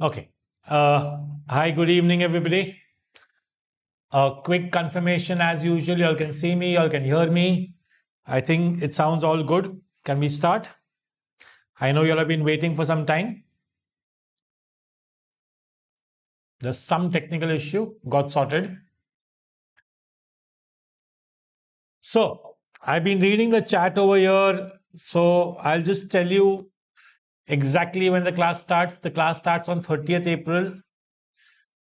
Okay. Hi, good evening, everybody. A quick confirmation as usual. You all can see me, you all can hear me. I think it sounds all good. Can we start? I know you all have been waiting for some time. There's some technical issue, got sorted. So, I've been reading the chat over here. So, I'll just tell you exactly when the class starts. The class starts on 30th April.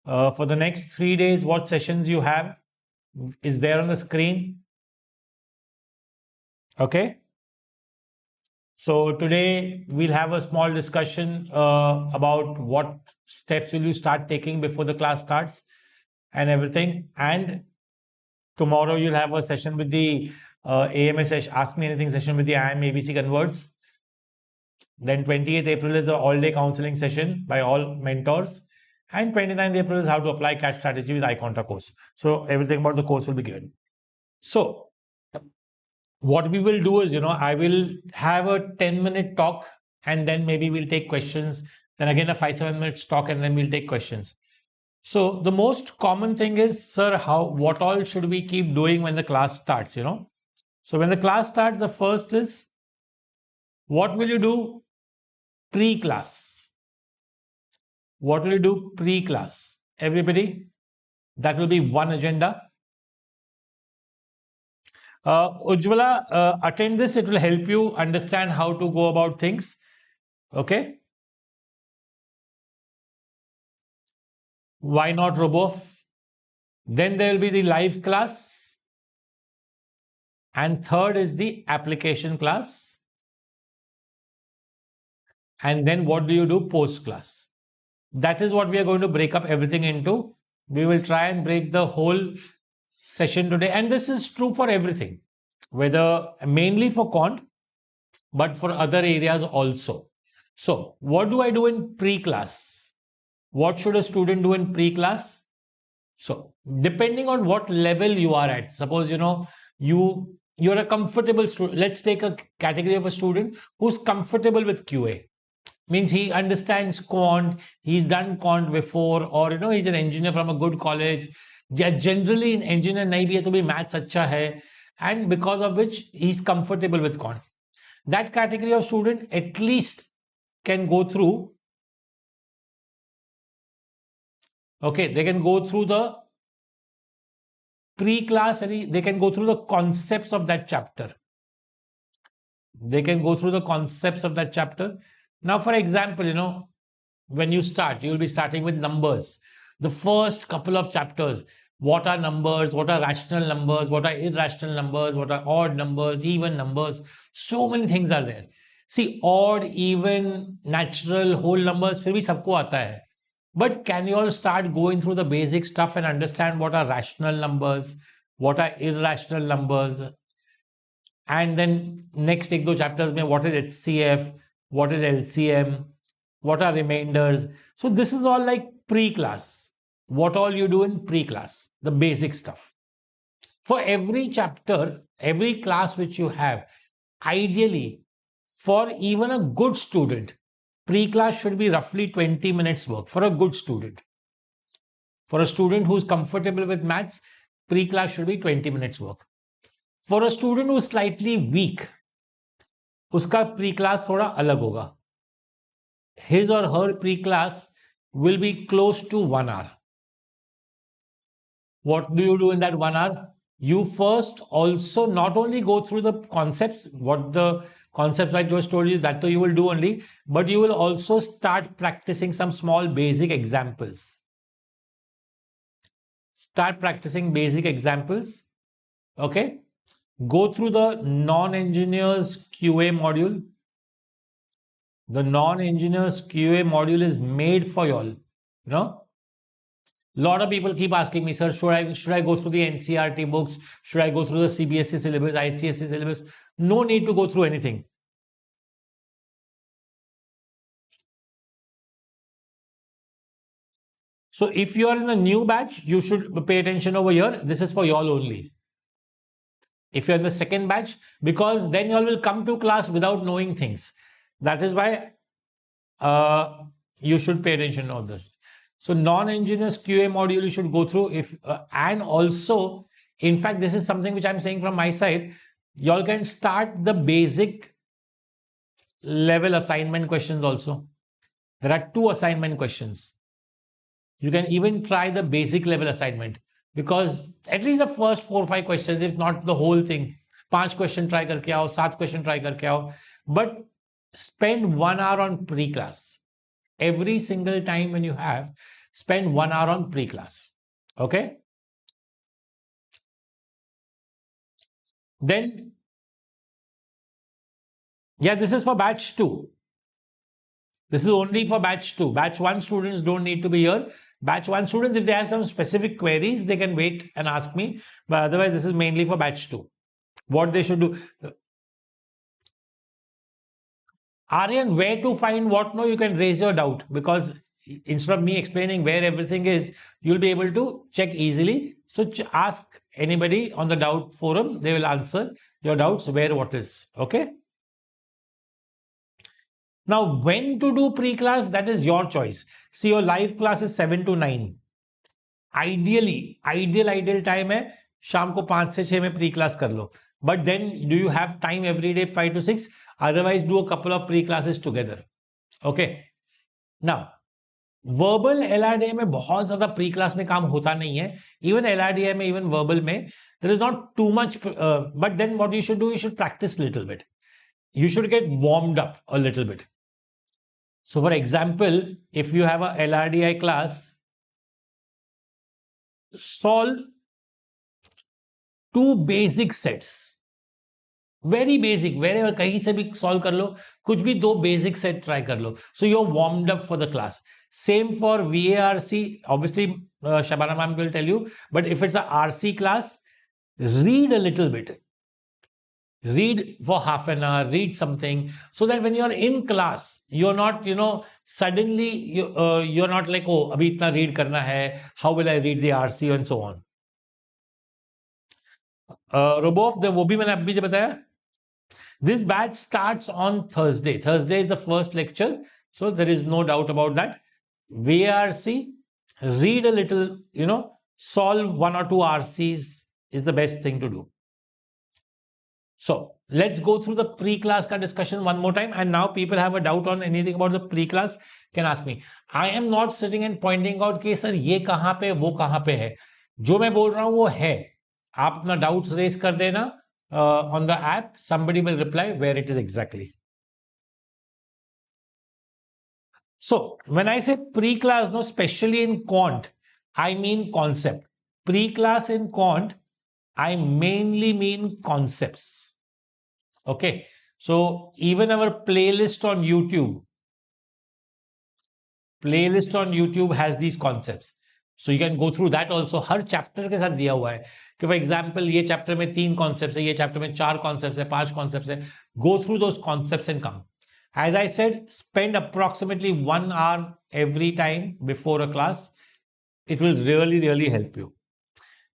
For the next 3 days, what sessions you have is there on the screen. Okay. So today we'll have a small discussion about what steps will you start taking before the class starts and everything. And tomorrow you'll have a session with the AMA session, Ask Me Anything session with the IM ABC Converts. Then 28th April is the all-day counseling session by all mentors. And 29th April is how to apply CAT strategy with iQuanta course. So everything about the course will be given. So what we will do is, I will have a 10-minute talk and then maybe we'll take questions. Then again, a 5-7 minutes talk and then we'll take questions. So the most common thing is, sir, what all should we keep doing when the class starts, So when the class starts, the first is, what will you do pre-class? What will you do pre-class? Everybody, that will be one agenda. Ujjwala, attend this. It will help you understand how to go about things. Okay. Why not Robof? Then there will be the live class. And third is the application class. And then what do you do post class? That is what we are going to break up everything into. We will try and break the whole session today. And this is true for everything, whether mainly for Quant, but for other areas also. So what do I do in pre-class? What should a student do in pre-class? So depending on what level you are at, suppose you're a comfortable student. Let's take a category of a student who's comfortable with QA. Means he understands Quant, he's done Quant before, or he's an engineer from a good college. Yeah, generally in engineer nahi bhi hai to bhi maths acha hai, and because of which he's comfortable with Quant. That category of student at least can go through. Okay, they can go through the pre-class and they can go through the concepts of that chapter. They can go through the concepts of that chapter. Now, for example, when you start, you'll be starting with numbers. The first couple of chapters, what are numbers, what are rational numbers, what are irrational numbers, what are odd numbers, even numbers. So many things are there. See, odd, even, natural, whole numbers, फिर भी सबको आता है. But can you all start going through the basic stuff and understand what are rational numbers, what are irrational numbers? And then next take those chapters mein what is HCF, what is LCM, what are remainders. So this is all like pre-class. What all you do in pre-class, the basic stuff. For every chapter, every class which you have, ideally, for even a good student, pre-class should be roughly 20 minutes work for a good student. For a student who's comfortable with maths, pre-class should be 20 minutes work. For a student who's slightly weak, उसका pre-class थोड़ा अलग होगा. His or her pre-class will be close to 1 hour. What do you do in that 1 hour? You first also not only go through the concepts, what the concepts I just told you, that you will do only, but you will also start practicing some small basic examples. Start practicing basic examples. Okay. Go through the non-engineers QA module. The non-engineers QA module is made for y'all. A lot of people keep asking me, sir, should I go through the NCERT books? Should I go through the CBSE syllabus, ICSE syllabus? No need to go through anything. So if you are in the new batch, you should pay attention over here. This is for y'all only. If you're in the second batch, because then y'all will come to class without knowing things. That is why you should pay attention to all this. So non-engineers QA module you should go through and also, in fact, this is something which I'm saying from my side. Y'all can start the basic level assignment questions also. There are 2 assignment questions. You can even try the basic level assignment because at least the first 4-5 questions, if not the whole thing, 5 question try karke aao, 7 question try karke aao, but spend 1 hour on pre-class. Every single time when you have, spend 1 hour on pre-class. Okay? Then, yeah, this is for batch 2. This is only for batch 2. Batch 1 students don't need to be here. Batch 1 students, if they have some specific queries, they can wait and ask me. But otherwise, this is mainly for batch 2. What they should do. Aryan, where to find what? No, you can raise your doubt because instead of me explaining where everything is, you'll be able to check easily. So ask anybody on the doubt forum. They will answer your doubts where what is. Okay. Now, when to do pre-class, that is your choice. See, your live class is 7 to 9. Ideally, ideal time है शाम को 5 से 6 में pre-class कर लो. But then, do you have time every day 5 to 6? Otherwise, do a couple of pre-classes together. Okay. Now, verbal LRDI में बहुत ज्यादा pre class में काम होता नहीं है. इवन LRDI में, इवन वर्बल में, there is not too much, but then what you should do, you should practice little bit. You should get warmed up a little bit. So for example, if you have a LRDI class, solve 2 basic sets. Very basic, wherever कहीं से भी solve कर लो, कुछ भी 2 basic set try कर लो. So you're warmed up for the class. Same for VARC. Obviously, Shabana ma'am will tell you, but if it's a RC class, read a little bit. Read for half an hour, read something so that when you're in class, you're not, suddenly you're not like, oh, abhi itna read karna hai, how will I read the RC and so on. Robov, वो भी मैंने अभी बताया. This batch starts on Thursday. Thursday is the first lecture, so there is no doubt about that. VARC, read a little, solve 1 or 2 RCs is the best thing to do. So let's go through the pre-class discussion one more time. And now people have a doubt on anything about the pre-class can ask me. I am not sitting and pointing out कि sir ये कहाँ पे वो कहाँ पे है. जो मैं बोल रहा हूँ वो है. आप अपना doubts raise कर देना on the app. Somebody will reply where it is exactly. So when I say pre-class, no, especially in Quant, I mean concept. Pre-class in Quant, I mainly mean concepts. Okay. So even our playlist on YouTube has these concepts. So you can go through that also. Her chapter के साथ दिया हुआ है कि for example ये chapter में 3 concepts है, ये chapter में 4 concepts है, 5 concepts है. Go through those concepts and come. As I said, spend approximately 1 hour every time before a class. It will really, really help you.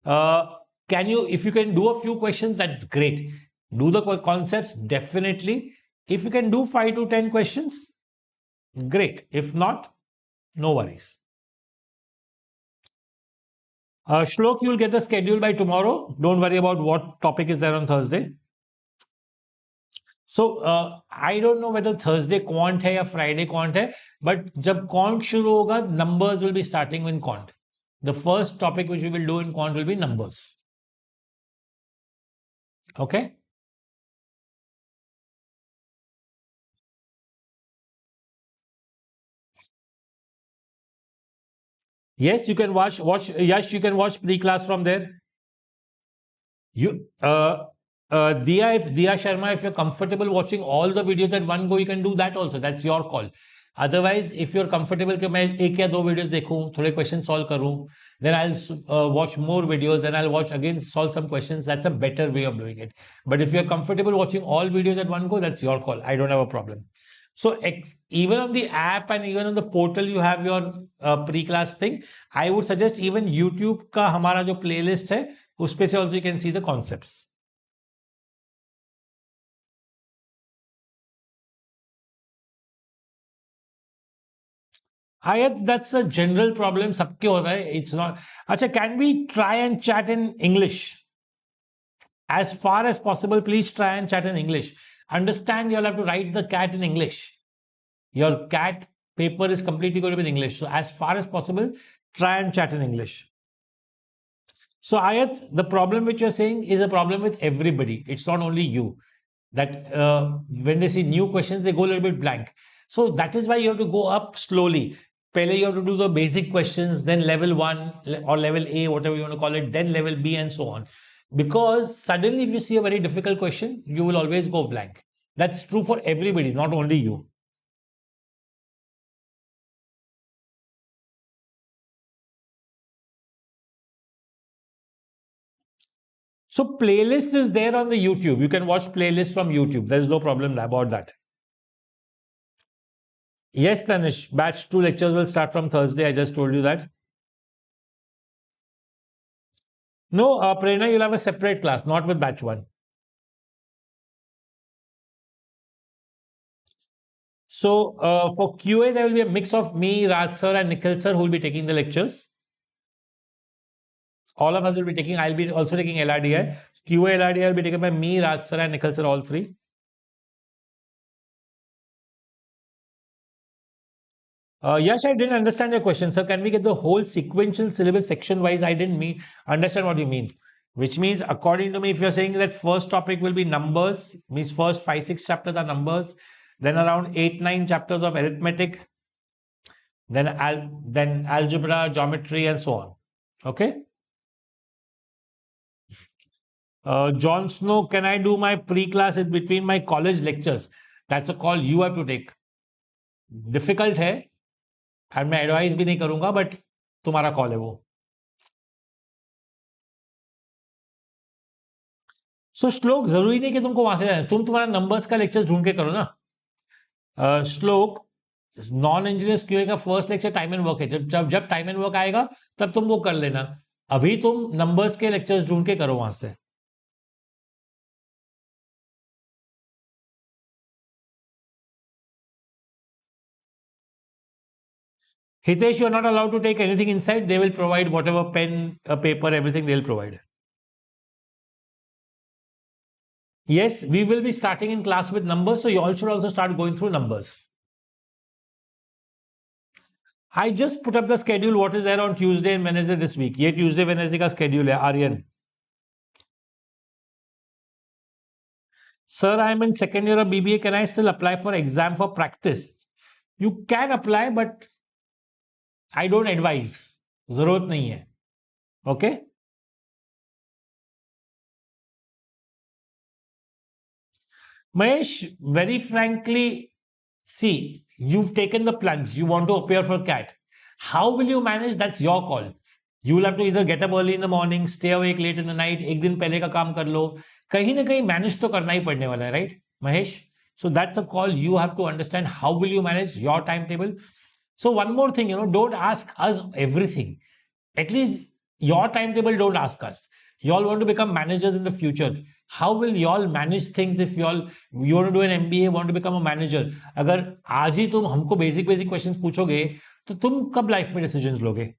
If you can do a few questions, that's great. Do the concepts, definitely. If you can do 5 to 10 questions, great. If not, no worries. Shlok, you'll get the schedule by tomorrow. Don't worry about what topic is there on Thursday. So I don't know whether Thursday quant hai or Friday quant hai, but jab quant shuru hoga, numbers will be starting with quant. The first topic which we will do in quant will be numbers. Okay. Yes, you can watch. Yes, you can watch pre-class from there. Diya Sharma, if you're comfortable watching all the videos at one go, you can do that also. That's your call. Otherwise, if you're comfortable कि मैं 1 या 2 videos देखूं, थोड़े questions solve करूं, then I'll watch more videos, then I'll watch again, solve some questions. That's a better way of doing it. But if you're comfortable watching all videos at one go, that's your call. I don't have a problem. So even on the app and even on the portal, you have your pre-class thing. I would suggest even YouTube का हमारा जो playlist है, उस पे से also you can see the concepts. That's a general problem. सबके होता है. It's not. अच्छा, can we try and chat in English? As far as possible, please try and chat in English. Understand you'll have to write the cat in English. Your cat paper is completely going to be in English. So as far as possible, try and chat in English. So Ayat, the problem which you're saying is a problem with everybody. It's not only you. That when they see new questions, they go a little bit blank. So that is why you have to go up slowly. Pehle you have to do the basic questions, then level 1 or level A, whatever you want to call it, then level B and so on. Because suddenly if you see a very difficult question, you will always go blank. That's true for everybody, not only you. So playlist is there on the YouTube. You can watch playlist from YouTube. There's no problem about that. Yes, Tanish, batch 2 lectures will start from Thursday. I just told you that. No, Prerna, you'll have a separate class, not with batch 1. So for QA, there will be a mix of me, Raj sir, and Nikhil sir who will be taking the lectures. All of us will be taking. I'll be also taking LRDI. QA LRDI will be taken by me, Raj sir, and Nikhil sir, all three. Yash, I didn't understand your question, sir. Can we get the whole sequential syllabus section wise? I didn't understand what you mean. Which means, according to me, if you're saying that first topic will be numbers, means first 5-6 chapters are numbers, then around 8-9 chapters of arithmetic, then algebra, geometry, and so on. Okay. Jon Snow, can I do my pre-class in between my college lectures? That's a call you have to take. Difficult है, and मैं advise भी नहीं करूंगा, but तुम्हारा call है वो. So श्लोक जरूरी नहीं कि तुमको वहां से जाए, तुम तुम्हारा नंबर्स का लेक्चर ढूंढ के करो ना. श्लोक, नॉन इंजीनियर्स क्यूए का first lecture time and work है. जब टाइम एंड वर्क आएगा तब तुम वो कर लेना. अभी तुम नंबर्स के लेक्चर्स ढूंढ के करो वहां से. Hitesh, you're not allowed to take anything inside. They will provide whatever pen, paper, everything they'll provide. Yes, we will be starting in class with numbers, so you all should also start going through numbers. I just put up the schedule what is there on Tuesday and Wednesday this week. ये Tuesday Wednesday का schedule है Aryan. Sir, I am in second year of BBA. Can I still apply for exam for practice? You can apply, but I don't advise. जरूरत नहीं है. Okay? Mahesh, very frankly, see, you've taken the plunge. You want to appear for CAT. How will you manage? That's your call. You will have to either get up early in the morning, stay awake late in the night, एक दिन पहले का काम कर लो. कहीं ना कहीं manage तो करना ही पड़ने वाला है, right, Mahesh? So that's a call you have to understand. How will you manage your timetable? So one more thing, don't ask us everything. At least your timetable, don't ask us. You all want to become managers in the future. How will you all manage things if you want to do an MBA, want to become a manager? अगर आज ही तुम हमको basic questions पूछोगे तो तुम कब life में decisions लोगे?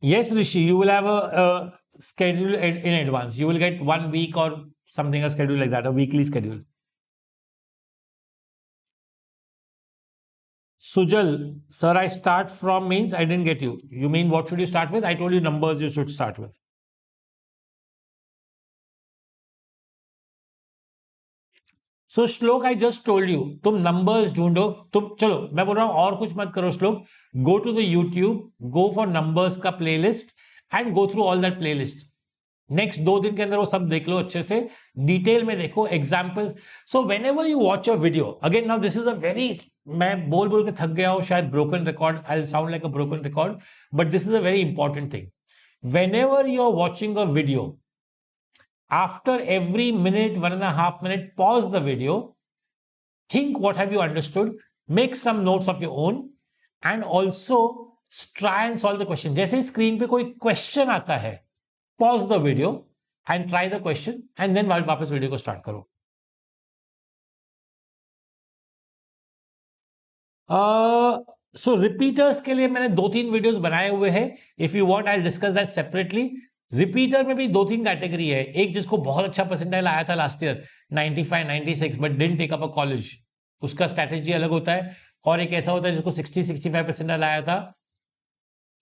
Yes, Rishi, you will have a schedule in advance. You will get 1 week or something, a schedule like that, a weekly schedule. Sujal, sir, I start from means I didn't get you. You mean what should you start with? I told you numbers you should start with. So श्लोक, I just told you, तुम numbers ढूंढो. तुम चलो, मैं बोल रहा हूँ और कुछ मत करो श्लोक. Go to the YouTube, go for numbers का playlist and go through all that playlist. Next 2 दिन के अंदर वो सब देख लो अच्छे से, डिटेल में देखो examples. So whenever you watch a video, again now this is a very, मैं बोल बोल के थक गया हूं, शायद broken record, I sound like a broken record, but this is a very important thing. Whenever you are watching a video, after every minute, 1.5 minute, pause the video, think what have you understood, make some notes of your own, and also try and solve the question. जैसे screen पे कोई question आता है, pause the video and try the question and then वापस video को start करो. सो repeaters के लिए मैंने 2-3 वीडियोस बनाए हुए हैं. If you want I discuss that separately. Repeater में भी 2-3 कैटेगरी है. एक जिसको बहुत अच्छा परसेंटाइल आया था last year 95 96 but didn't take up a college, उसका स्ट्रैटेजी अलग होता है. और एक ऐसा होता है जिसको 60 65 परसेंटाइल आया था,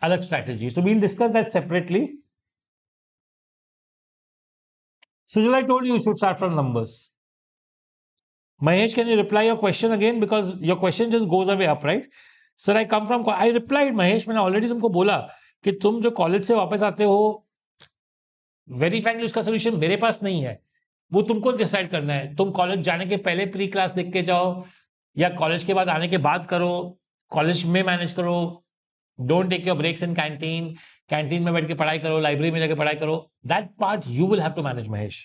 अलग strategy. So we'll discuss that separately. Sujal, I told you you should start from numbers. Mahesh, can you reply your question again? Because your question just goes away up, right? Sir, I come from... I replied, Mahesh, मैंने already तुमको बोला कि तुम जो college से वापस आते हो, वेरी फ्रैंकली उसका सोल्यूशन मेरे पास नहीं है. वो तुमको डिसाइड करना है. तुम कॉलेज जाने के पहले प्री क्लास देख के जाओ या कॉलेज के बाद आने के बाद करो. कॉलेज में मैनेज करो. Don't take your breaks in canteen. Canteen में बैठ के पढ़ाई करो, लाइब्रेरी में जाके पढ़ाई करो. That part you will have to manage, Mahesh.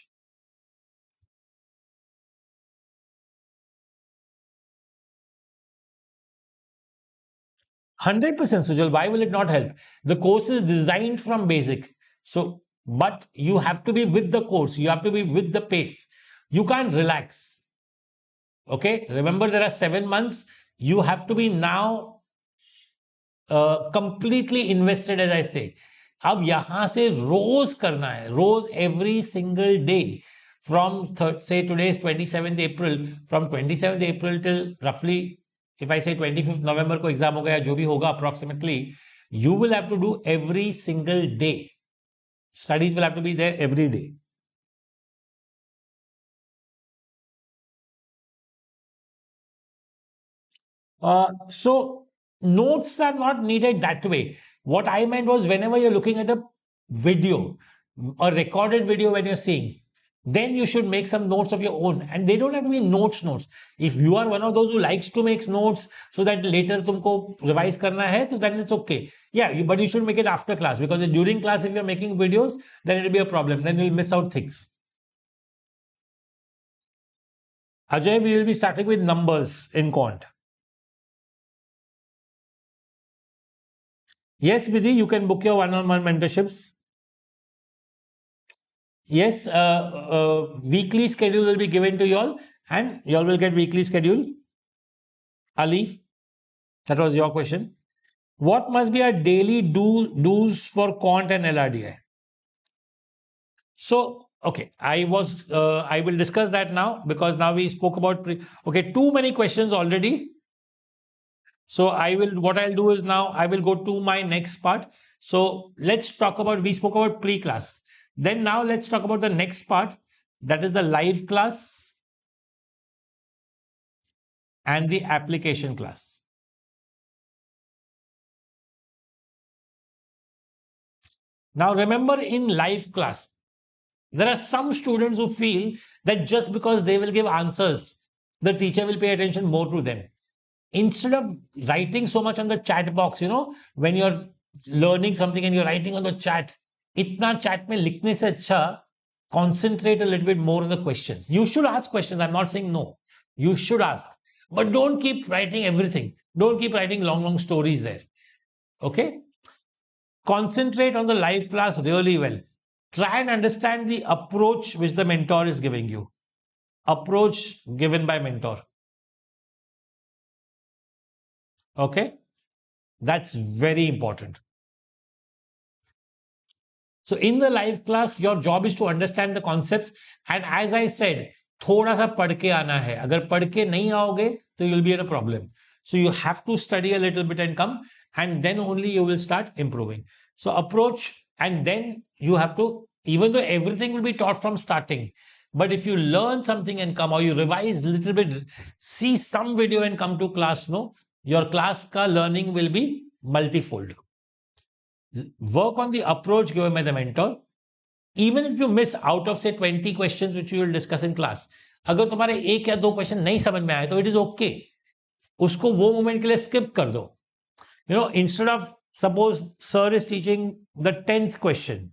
100%, Sujal. Why will it not help? The course is designed from basic. So, but you have to be with the course. You have to be with the pace. You can't relax. Okay? Remember, there are 7 months. You have to be now completely invested, as I say. अब यहां से रोज करना है. रोज, every single day. From, say, today is 27th April. From 27th April till roughly, if I say 25th November को exam होगा या जो भी होगा approximately, you will have to do every single day. Studies will have to be there every day. So notes are not needed that way. What I meant was whenever you're looking at a video, a recorded video when you're seeing, then you should make some notes of your own. And they don't have to be notes. If you are one of those who likes to make notes so that later tumko revise karna hai, so then it's okay. Yeah, but you should make it after class, because during class, if you're making videos, then it'll be a problem. Then you'll miss out things. Ajay, we will be starting with numbers in Quant. Yes, Vidhi, you can book your one-on-one mentorships. Yes, weekly schedule will be given to you all, and you all will get weekly schedule. Ali, that was your question. What must be our daily do's for Quant and LRDI? So, okay, I will discuss that now, because now we spoke about okay, too many questions already. So what I'll do is now I will go to my next part. So let's talk about, we spoke about pre-class. Then now let's talk about the next part, that is the live class and the application class. Now remember, in live class, there are some students who feel that just because they will give answers, the teacher will pay attention more to them. Instead of writing so much on the chat box, when you're learning something and you're writing on the chat, itna chat mein likhne se acha, concentrate a little bit more on the questions. You should ask questions. I'm not saying no. You should ask. But don't keep writing everything. Don't keep writing long stories there. Okay? Concentrate on the live class really well. Try and understand the approach which the mentor is giving you. Approach given by mentor. Okay? That's very important. So in the live class, your job is to understand the concepts. And as I said, थोड़ा सा पढ़ के आना है. अगर पढ़ के नहीं आओगे, तो you'll be in a problem. So you have to study a little bit and come, and then only you will start improving. So approach, and then you have to, even though everything will be taught from starting, but if you learn something and come, or you revise a little bit, see some video and come to class, no, your class ka learning will be multifold. Work on the approach given by the mentor. Even if you miss out of say 20 questions which you will discuss in class, अगर तुम्हारे एक या दो question नहीं समझ में आए तो इट इज ओके. उसको वो मोमेंट के लिए स्किप कर दो. Instead of, suppose sir is teaching the 10th question,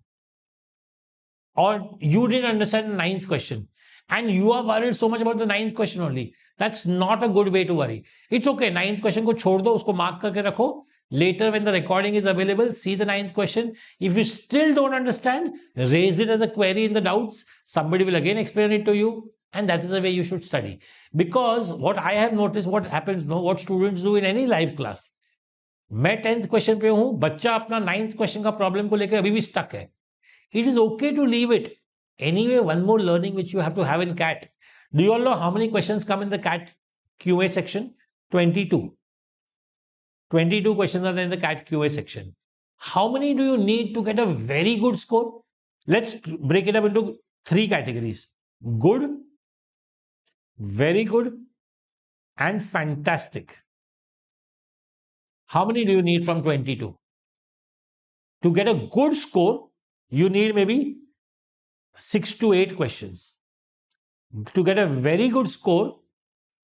or you didn't understand the 9th question, and you are worried so much about the 9th question only. That's not a good way to worry. It's okay. 9th question को छोड़ दो, उसको mark करके रखो. Later, when the recording is available, see the 9th question. If you still don't understand, raise it as a query in the doubts. Somebody will again explain it to you. And that is the way you should study. Because what I have noticed, what happens, no, what students do in any live class. मैं 10th question पे हूं, बच्चा अपना 9th question का problem को लेकर अभी भी स्टक है. It is okay to leave it. Anyway, one more learning which you have to have in CAT. Do you all know how many questions come in the CAT QA section? 22. 22 questions are there in the CAT QA section. How many do you need to get a very good score? Let's break it up into 3 categories. Good, very good, and fantastic. How many do you need from 22? To get a good score, you need maybe 6 to 8 questions. To get a very good score,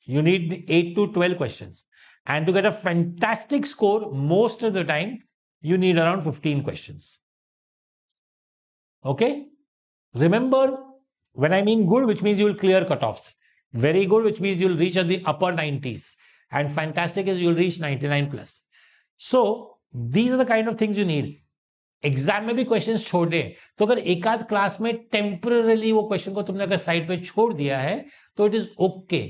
you need 8 to 12 questions. And to get a fantastic score, most of the time, you need around 15 questions. Okay? Remember, when I mean good, which means you will clear cutoffs. Very good, which means you'll reach at the upper 90s. And fantastic is you'll reach 99 plus. So, these are the kind of things you need. Exam में भी questions छोड़ दे तो अगर एक आध class में temporary वो question को तुमने अगर साइड पे छोड़ दिया है तो it is okay.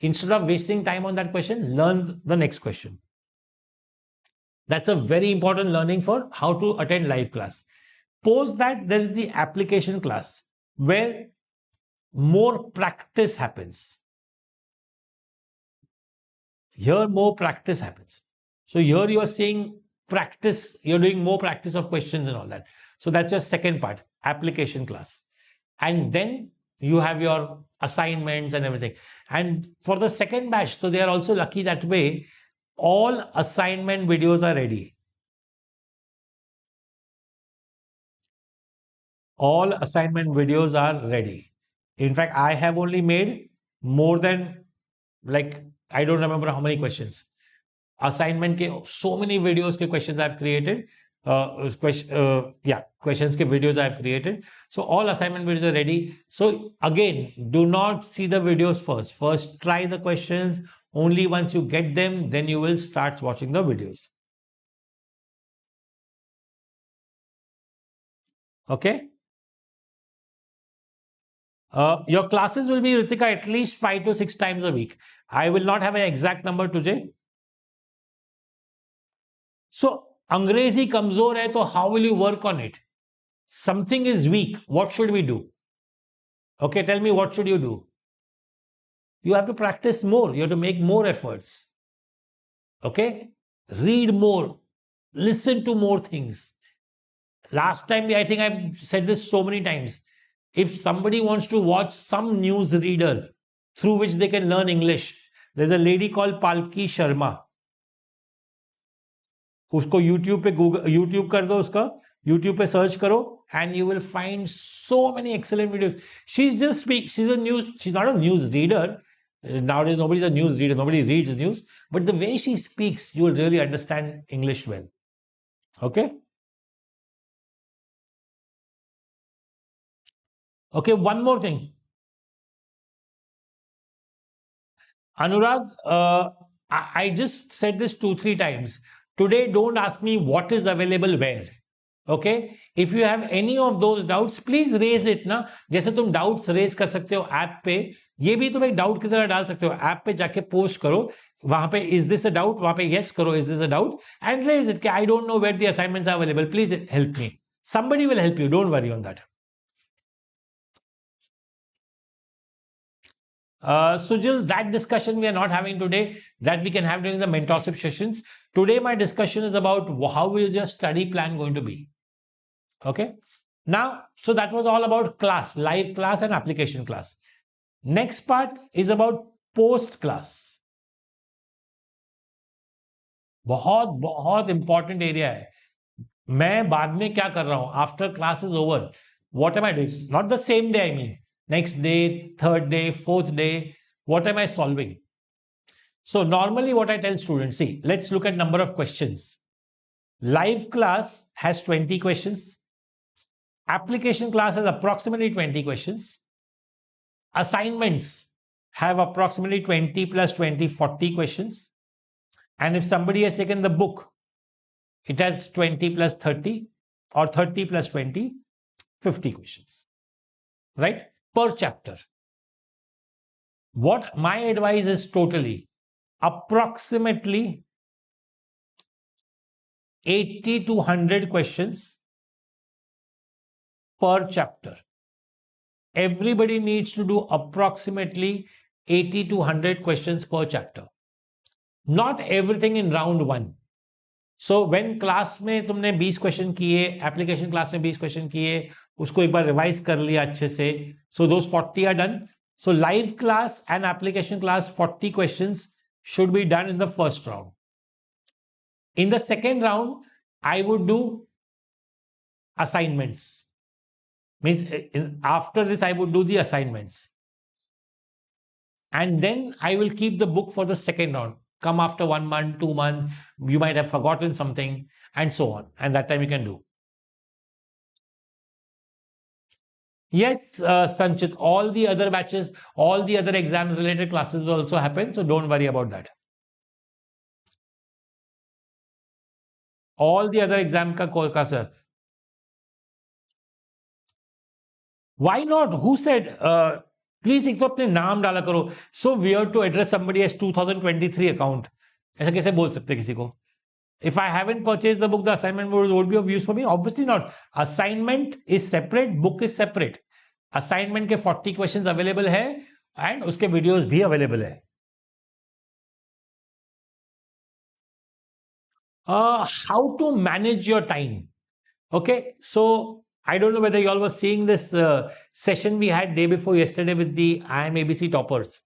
Instead of wasting time on that question, learn the next question. That's a very important learning for how to attend live class. Post that, there is the application class where more practice happens. Here more practice happens. So here you are seeing practice, you're doing more practice of questions and all that. So that's your second part, application class. And then you have your assignments and everything. And for the second batch, so they are also lucky that way, all assignment videos are ready. All assignment videos are ready. In fact, I have only made more than, like, I don't remember how many questions. Assignment ke so many videos ke questions I've created. Questions ke videos I've created. So all assignment videos are ready. So again, do not see the videos first. First try the questions. Only once you get them, then you will start watching the videos. Okay? Your classes will be, Ritika, at least 5 to 6 times a week. I will not have an exact number today. So, Angrezi kamzor hai, so how will you work on it? Something is weak. What should we do? Okay, tell me, what should you do? You have to practice more. You have to make more efforts. Okay? Read more. Listen to more things. Last time, I think I've said this so many times. If somebody wants to watch some news reader through which they can learn English, there's a lady called Palki Sharma. उसको YouTube पे YouTube कर दो, उसका YouTube पे search करो, and you will find so many excellent videos. She's not a news reader. Nowadays, nobody's a news reader. Nobody reads news. But the way she speaks, you will really understand English well. Okay? Okay, one more thing. Anurag, I just said this 2-3 times. Today, don't ask me what is available where. Okay? If you have any of those doubts, please raise it ना. जैसे तुम doubts raise कर सकते हो app पे, ये भी तुम एक डाउट की तरह डाल सकते हो. ऐप पे जाके पोस्ट करो, वहां पे is this a doubt, वहां पे yes करो is this a doubt, and raise it कि I don't know where the assignments are available, please help me. Somebody will help you, don't worry on that. Sujil, that discussion we are not having today, that we can have during the mentorship sessions. Today my discussion is about how is your study plan going to be. Okay. Now, so that was all about class, live class and application class. Next part is about post class. बहुत बहुत important area है. मैं बाद में क्या कर रहा हूं, after class is over, what am I doing, not the same day, I mean next day, third day, fourth day, what am I solving? So normally what I tell students, see, let's look at number of questions. Live class has 20 questions. Application class has approximately 20 questions. Assignments have approximately 20 plus 20, 40 questions. And if somebody has taken the book, it has 20 plus 30 or 30 plus 20, 50 questions, right? Per chapter. What my advice is totally, approximately 80 to 100 questions per chapter. Everybody needs to do approximately 80 to 100 questions per chapter. Not everything in round one. So when class में तुमने 20 question किए, application class में 20 question किए, उसको एक बार revise कर लिया अच्छे से, so those 40 are done. So live class and application class 40 questions should be done in the first round. In the second round, I would do assignments. Means after this, I would do the assignments. And then I will keep the book for the second round. Come after 1 month, 2 months, you might have forgotten something, and so on. And that time you can do. Yes, Sanchit, all the other batches, all the other exams related classes will also happen. So don't worry about that. All the other exam ka sir. Why not? Who said? Please एक तो अपने नाम डाला करो. So weird to address somebody as 2023 account. ऐसा कैसे बोल सकते किसी को? If I haven't purchased the book, the assignment would be of use for me. Obviously not. Assignment is separate, book is separate. Assignment के 40 questions available है and उसके videos भी available है. How to manage your time? Okay, so I don't know whether you all were seeing this session we had day before yesterday with the IIM ABC toppers.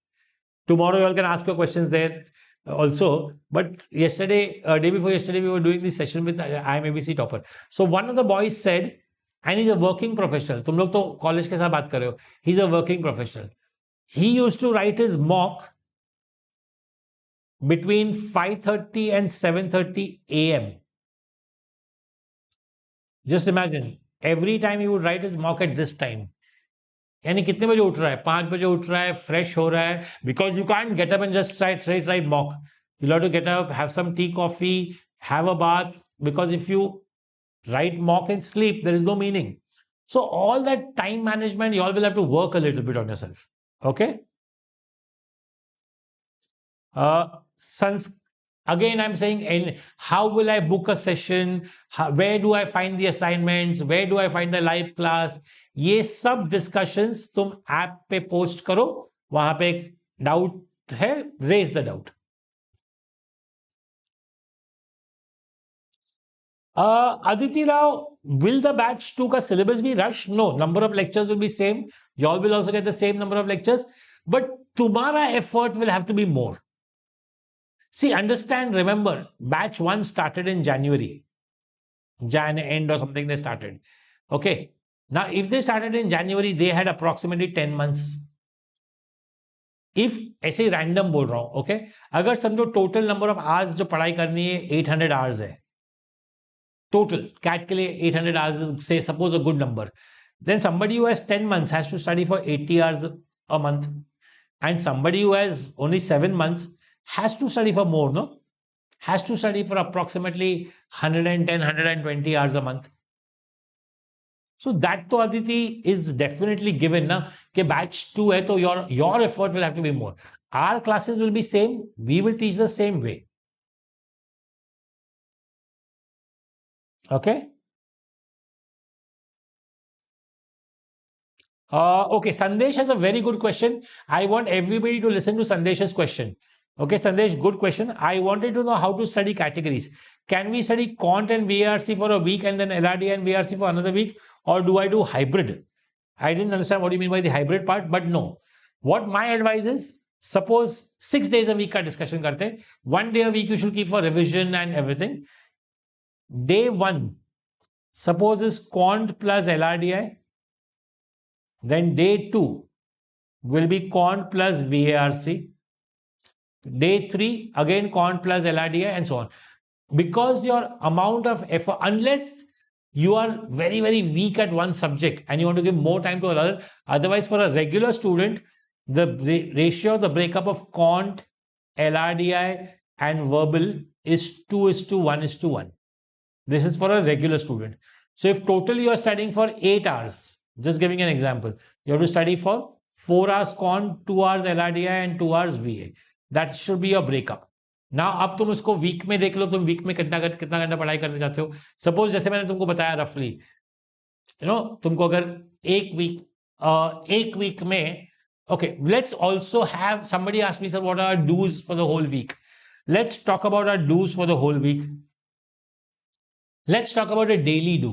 Tomorrow you all can ask your questions there also. But yesterday, day before yesterday, we were doing this session with IIM ABC topper. So one of the boys said, and he's a working professional. तुम लोग तो college के साथ बात कर रहे हो. He's a working professional. He used to write his mock between 5:30 and 7:30 a.m. Just imagine, every time he would write his mock at this time. यानी कितने बजे उठ रहा है? 5 बजे उठ रहा है, fresh हो रहा है, because you can't get up and just write mock. You'll have to get up, have some tea, coffee, have a bath, because if you write mock and sleep, there is no meaning. So all that time management, you all will have to work a little bit on yourself. Okay? Again, I'm saying, and how will I book a session? Where do I find the assignments? Where do I find the live class? ये सब discussions तुम app पे post करो, वहां पे एक doubt है, raise the doubt. Aditi Rao, will the batch 2 ka syllabus be rushed? No, number of lectures will be same. You all will also get the same number of lectures, but तुम्हारा effort will have to be more. See, understand, remember, batch 1 started in January. Jan end or something they started. Okay. Now, if they started in January, they had approximately 10 months. If ऐसे random बोल रहा हूँ, okay? अगर समझो total number of hours जो पढ़ाई करनी है 800 hours है. Total CAT के लिए 800 hours is, say, suppose a good number. Then somebody who has 10 months has to study for 80 hours a month. And somebody who has only 7 months has to study for more, no? Has to study for approximately 110, 120 hours a month. So that to Aditi is definitely given na कि batch 2 hai, to your effort will have to be more. Our classes will be same. We will teach the same way. Okay. Okay, Sandesh has a very good question. I want everybody to listen to Sandesh's question. Okay, Sandesh, good question. I wanted to know how to study categories. Can we study Quant and VARC for a week and then LRDI and VARC for another week? Or do I do hybrid? I didn't understand what you mean by the hybrid part, but no. What my advice is, suppose 6 days a week ka discussion karte. 1 day a week you should keep for revision and everything. Day 1, suppose is Quant plus LRDI. Then day 2 will be Quant plus VARC. Day 3, again Quant plus LRDI and so on. Because your amount of effort, unless you are very, very weak at one subject and you want to give more time to another, otherwise for a regular student, the ratio, the breakup of Quant, LRDI and verbal is 2:1:1. This is for a regular student. So if totally you are studying for 8 hours, just giving an example, you have to study for 4 hours Quant, 2 hours LRDI and 2 hours VA. That should be your breakup. Now अब तुम उसको week में देख लो, तुम week में कितना घंटा पढ़ाई करना चाहते हो. सपोज जैसे मैंने तुमको बताया रफली, तुमको अगर एक वीक में, okay, let's also have somebody ask me, sir, what are our do's for the whole week? Let's talk about our do's for the whole week. Let's talk about a daily do.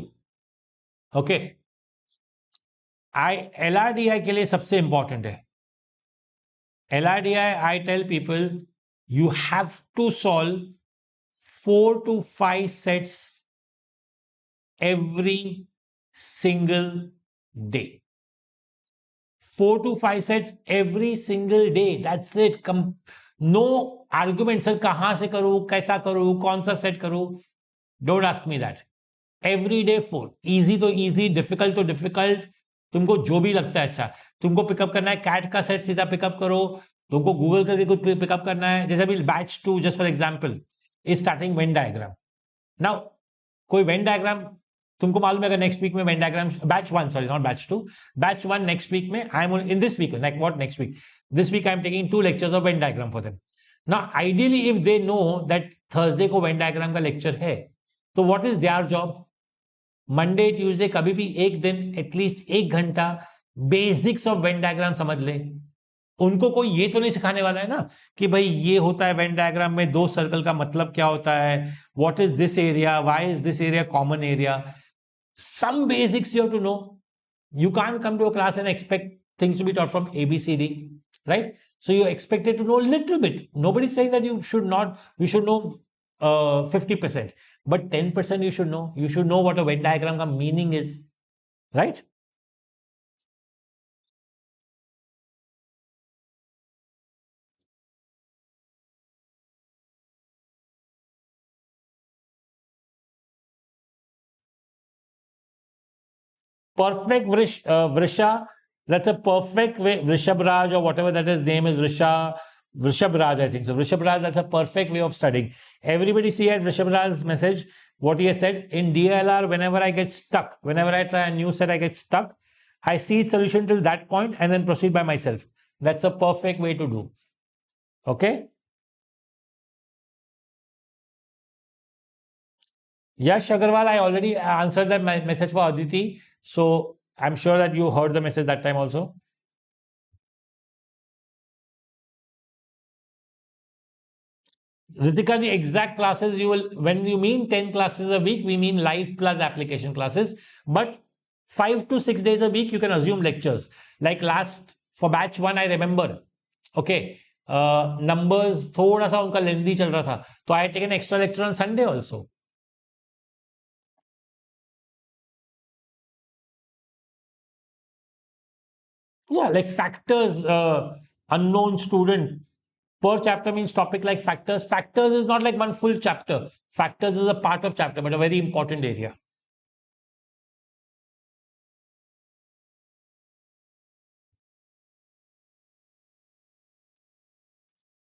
Okay. LRDI के लिए सबसे important है. LRDI, I tell people, you have to solve 4 to 5 sets every single day. 4 to 5 sets every single day. That's it. No argument, sir, कहां से करूं, कैसा करूं, कौन सा सेट करूं. Don't ask me that. Every day 4. Easy तो easy, difficult तो difficult. तुमको जो भी लगता है अच्छा. तुमको पिकअप करना है कैट का सेट, सीधा पिकअप करो. तुमको गूगल करके कुछ पिकअप करना है. जैसे अभी batch 2 just for example is starting Venn diagram. Now कोई वेन डायग्राम तुमको मालूम है, अगर नेक्स्ट वीक में Venn diagram, batch 1, sorry not batch 2, batch 1 next week में, I am in this week, like what next week, this week I am taking 2 lectures of Venn diagram for them. Now ideally if they know that Thursday को Venn diagram का lecture है, तो what is their job? Monday Tuesday कभी भी एक दिन at least 1 घंटा basics of Venn diagram समझ ले. उनको कोई ये तो नहीं सिखाने वाला है ना कि भाई ये होता है वेन डायग्राम में 2 सर्कल का मतलब क्या होता है, what is this area, why is this area common area. Some basics you have to know. You can't come to a class and expect things to be taught from ABCD, right? So you're expected to know a little bit. Nobody's saying that you should know 50%, but 10% you should know. You should know what a Venn diagram ka meaning is, right? Perfect Vrisha. That's a perfect way. Vrishabh Raj or whatever that his name is, Vrishabh Raj, I think so. Vrishabh Raj, that's a perfect way of studying. Everybody see at Vrishabh Raj's message what he has said. In DLR, whenever I get stuck, whenever I try a new set, I get stuck. I see its solution till that point and then proceed by myself. That's a perfect way to do. Okay. Yash Agarwal, I already answered that message for Aditi. So I'm sure that you heard the message that time also. Ritika, the exact classes you will, when you mean 10 classes a week, we mean live plus application classes. But 5 to 6 days a week, you can assume lectures. Like last, for batch 1, I remember, okay, numbers थोड़ा सा उनका लेंदी चल रहा था, तो I had taken extra lecture on Sunday also. Yeah, like factors, unknown student. Per chapter means topic like factors. Factors is not like one full chapter. Factors is a part of chapter, but a very important area.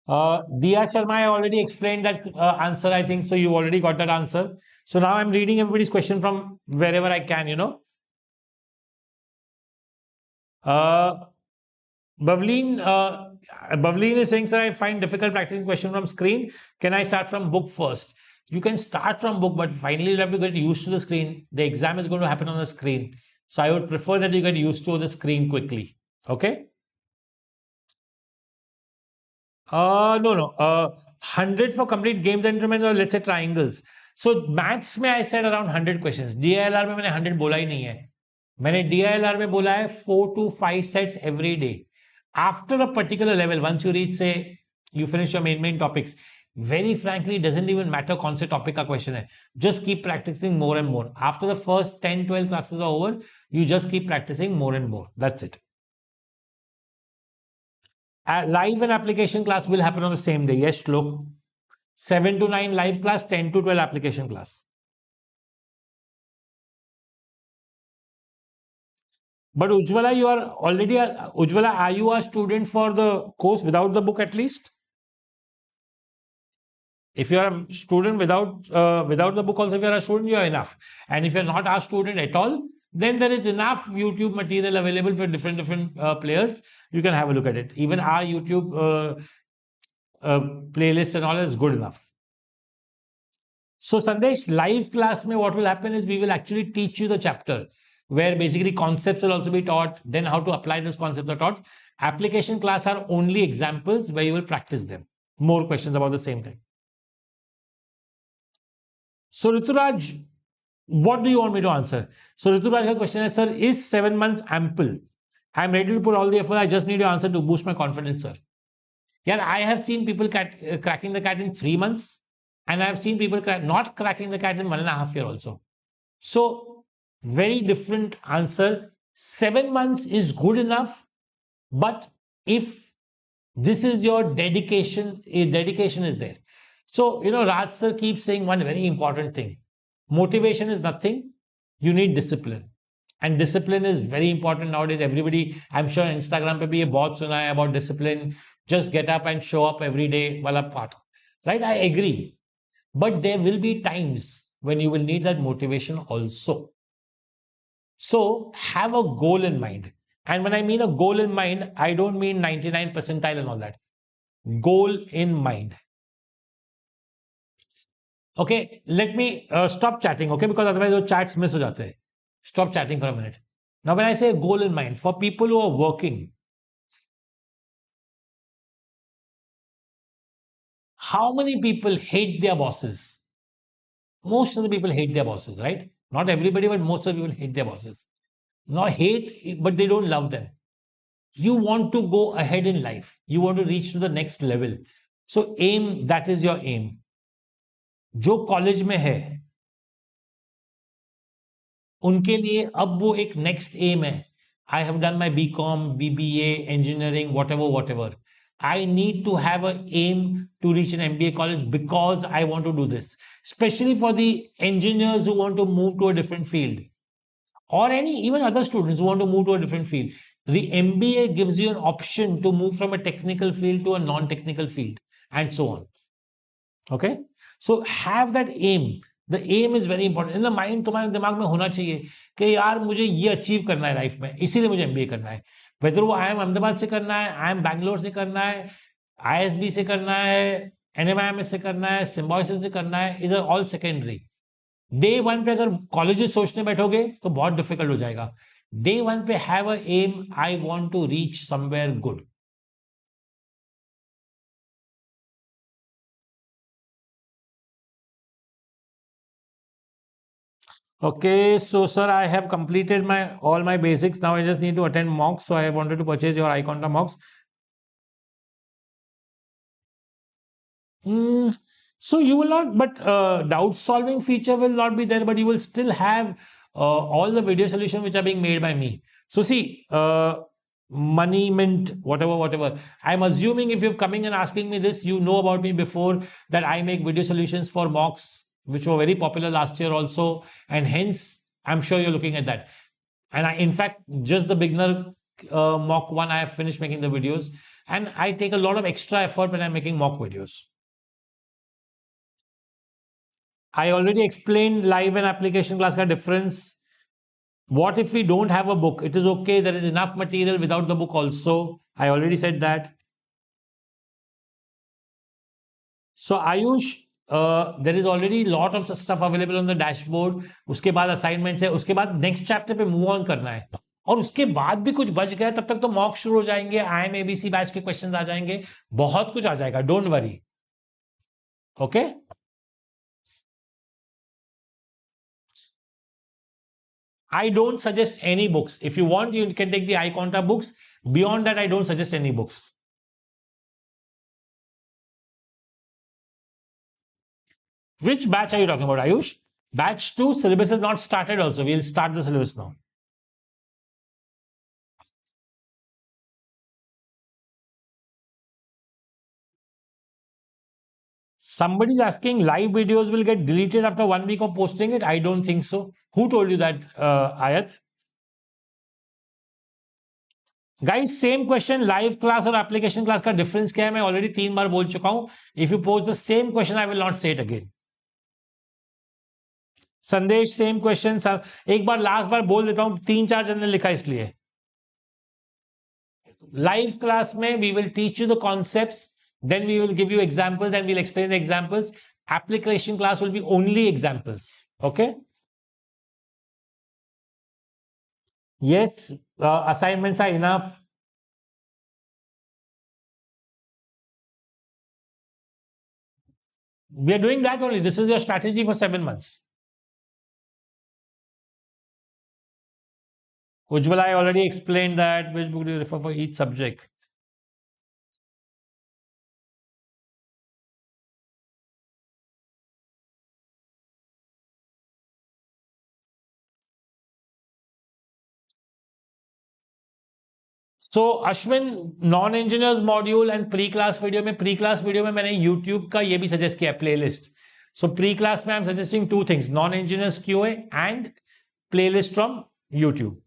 Diya Sharma, I already explained that answer, I think. So you already got that answer. So now I'm reading everybody's question from wherever I can, Uh, Bavleen is saying, sir, I find difficult practicing question from screen. Can I start from book first? You can start from book, but finally you have to get used to the screen. The exam is going to happen on the screen. So I would prefer that you get used to the screen quickly. Okay? No. 100 for complete games and or let's say triangles. So maths में I said around 100 questions. DILR में मैंने 100 बोला ही नहीं है. मैंने DILR में बोला है 4 to 5 sets every day. After a particular level, once you reach, say, you finish your main topics, very frankly, it doesn't even matter कौन से topic का question है. Just keep practicing more and more. After the first 10, 12 classes are over, you just keep practicing more and more. That's it. Live and application class will happen on the same day. Yes, look. 7 to 9 live class, 10 to 12 application class. But Ujjwala, you are already Ujjwala, are you a student for the course without the book at least? If you are a student without the book also, if you are a student, you are enough. And if you're not a student at all, then there is enough YouTube material available for different players. You can have a look at it. Even our YouTube playlist and all is good enough. So Sandesh, live class mein what will happen is we will actually teach you the chapter where basically concepts will also be taught, then how to apply those concepts are taught. Application class are only examples where you will practice them. More questions about the same thing. So Rituraj, what do you want me to answer? So Rituraj, question is, sir, is 7 months ample? I'm ready to put all the effort. I just need your answer to boost my confidence, sir. Yeah, I have seen people cracking the cat in 3 months, and I have seen people not cracking the cat in 1.5 years also. So, very different answer. 7 months is good enough, but if this is your dedication, dedication is there. So, Raj sir keeps saying one very important thing. Motivation is nothing. You need discipline. And discipline is very important nowadays. Everybody, I'm sure Instagram pe bhi ye bahut suna hai about discipline. Just get up and show up every day wala part. Right? I agree. But there will be times when you will need that motivation also. So have a goal in mind. And when I mean a goal in mind, I don't mean 99 percentile and all that. Goal in mind. Okay, let me stop chatting, okay? Because otherwise those chats miss ho jate hai. Stop chatting for a minute. Now, when I say goal in mind, for people who are working, how many people hate their bosses? Most of the people hate their bosses, right? Not everybody, but most of the people hate their bosses. Not hate, but they don't love them. You want to go ahead in life. You want to reach to the next level. So aim, that is your aim. जो college में है उनके लिए अब वो एक next M है. I have done my BCom, BBA, engineering, whatever. I need to have an aim to reach an MBA college because I want to do this, especially for the engineers who want to move to a different field, or any even other students who want to move to a different field. The MBA gives you an option to move from a technical field to a non-technical field, and so on. Okay, so have that aim. The aim is very important. In the mind, तुम्हारे दिमाग में होना चाहिए कि यार मुझे ये achieve करना है लाइफ में, इसीलिए मुझे एमबीए करना है. वेदर वो आई एम अहमदाबाद से करना है, आई एम बैंगलोर से करना है, ISB से करना है, NMIMS से करना है, सिम्बॉयसिस से करना है, is all secondary. Day one पे अगर कॉलेजेस सोचने बैठोगे तो बहुत डिफिकल्ट हो जाएगा. डे वन पे have a aim, I want to reach somewhere good. Okay, so sir, I have completed my all my basics. Now I just need to attend mocks. So I wanted to purchase your iQuanta mocks. So you will not, but doubt solving feature will not be there, but you will still have all the video solution which are being made by me. So see, money mint, whatever. I'm assuming if you're coming and asking me this, you know about me before that I make video solutions for mocks, which were very popular last year also, and hence I'm sure you're looking at that. And in fact, just the beginner mock one, I have finished making the videos, and I take a lot of extra effort when I'm making mock videos. I already explained live and application class ka difference. What if we don't have a book? It is okay. There is enough material without the book also. I already said that. So Ayush, there is already lot of stuff available on the dashboard. उसके बाद assignments है. उसके बाद next chapter पे move on करना है. और उसके बाद भी कुछ बच गया तब तक तो मॉक शुरू हो जाएंगे. IIM ABC बैच के क्वेश्चंस आ जाएंगे. बहुत कुछ आ जाएगा. Don't worry. Okay. I don't suggest any books. If you want, you can take the iQuanta books. Beyond that, I don't suggest any books. Which batch are you talking about, Ayush? Batch 2 syllabus is not started also. We'll start the syllabus now. Somebody's asking live videos will get deleted after 1 week of posting it. I don't think so. Who told you that, Ayat? Guys, same question, live class और application class का difference क्या है? मैं already 3 बार बोल चुका हूँ. If you pose the same question, I will not say it again. संदेश same question sir, एक बार लास्ट बार बोल देता हूं, 3-4 जन ने लिखा इसलिए। लाइव क्लास में we will teach you the concepts, then we will give you examples and we'll explain the examples. Application class will be only examples. Okay? Yes, assignments are enough. We are doing that only. This is your strategy for 7 months. Ujjwala, I already explained that. Which book do you refer for each subject? So Ashwin, non engineers module and pre class video में मैंने YouTube का ये भी suggest किया playlist. सो pre class में I am suggesting 2 things, non engineers QA and playlist from YouTube.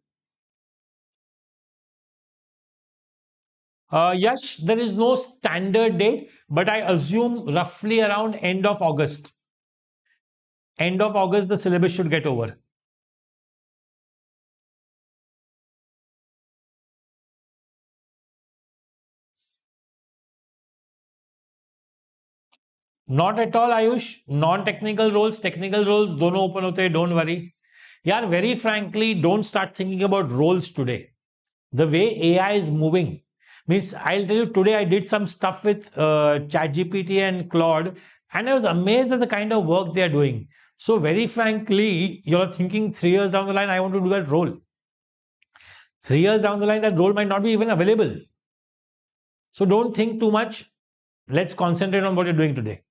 Yash, there is no standard date, but I assume roughly around end of August. End of August, the syllabus should get over. Not at all, Ayush. Non-technical roles, technical roles, दोनों open होते हैं. Don't worry. यार, very frankly, don't start thinking about roles today. The way AI is moving means, I'll tell you, today I did some stuff with ChatGPT and Claude, and I was amazed at the kind of work they are doing. So very frankly, you're thinking 3 years down the line, I want to do that role. 3 years down the line, that role might not be even available. So don't think too much. Let's concentrate on what you're doing today.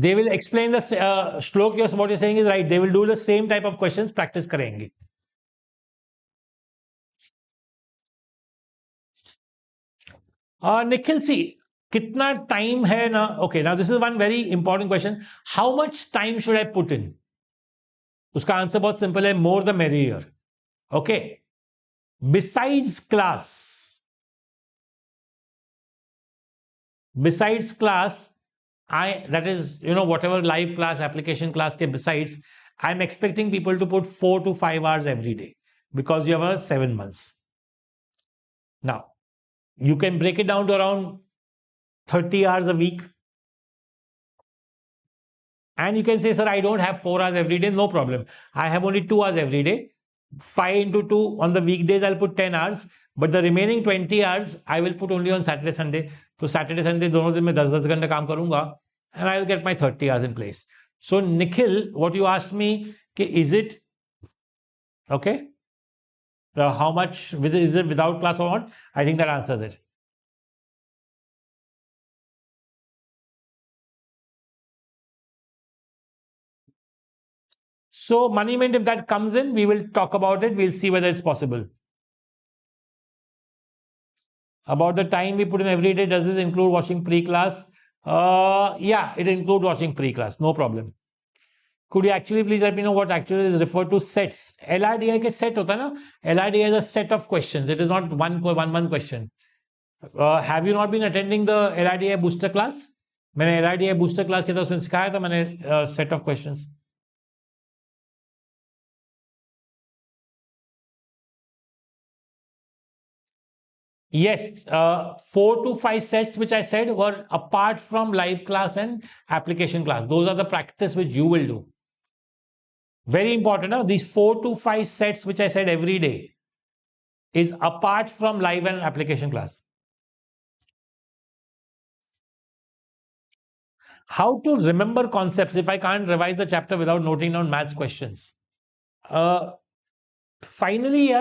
They will explain the Shlok, what you're saying is right. They will do the same type of questions, practice करेंगे. Nikhil, see, kitna time hai na? Okay, now this is one very important question. How much time should I put in? Uska answer बहुत simple है, more the merrier. Okay. Besides class, that is, whatever live class, application class ke besides, I'm expecting people to put 4 to 5 hours every day because you have 7 months. Now, you can break it down to around 30 hours a week. And you can say, sir, I don't have 4 hours every day. No problem. I have only 2 hours every day. 5 into 2 on the weekdays, I'll put 10 hours. But the remaining 20 hours, I will put only on Saturday, Sunday. So Saturday, Sunday, दोनों दिन में 10-10 घंटे काम करूंगा, and I will get my 30 hours in place. So Nikhil, what you asked me, is it okay? How much is it without class or not? I think that answers it. So money mint, if that comes in, we will talk about it. We'll see whether it's possible. About the time we put in every day, does this include watching pre-class? Yeah, it includes watching pre-class. No problem. Could you actually please let me know what actually is referred to sets? LRDI के set होता है ना? LRDI is a set of questions. It is not one question. Have you not been attending the LRDI booster class? मैंने LRDI booster class के तो उसमें सिखाया था मैंने set of questions. Yes, 4 to 5 sets which I said were apart from live class and application class. Those are the practice which you will do. Very important. Now, these 4 to 5 sets which I said every day is apart from live and application class. How to remember concepts if I can't revise the chapter without noting down maths questions? Finally,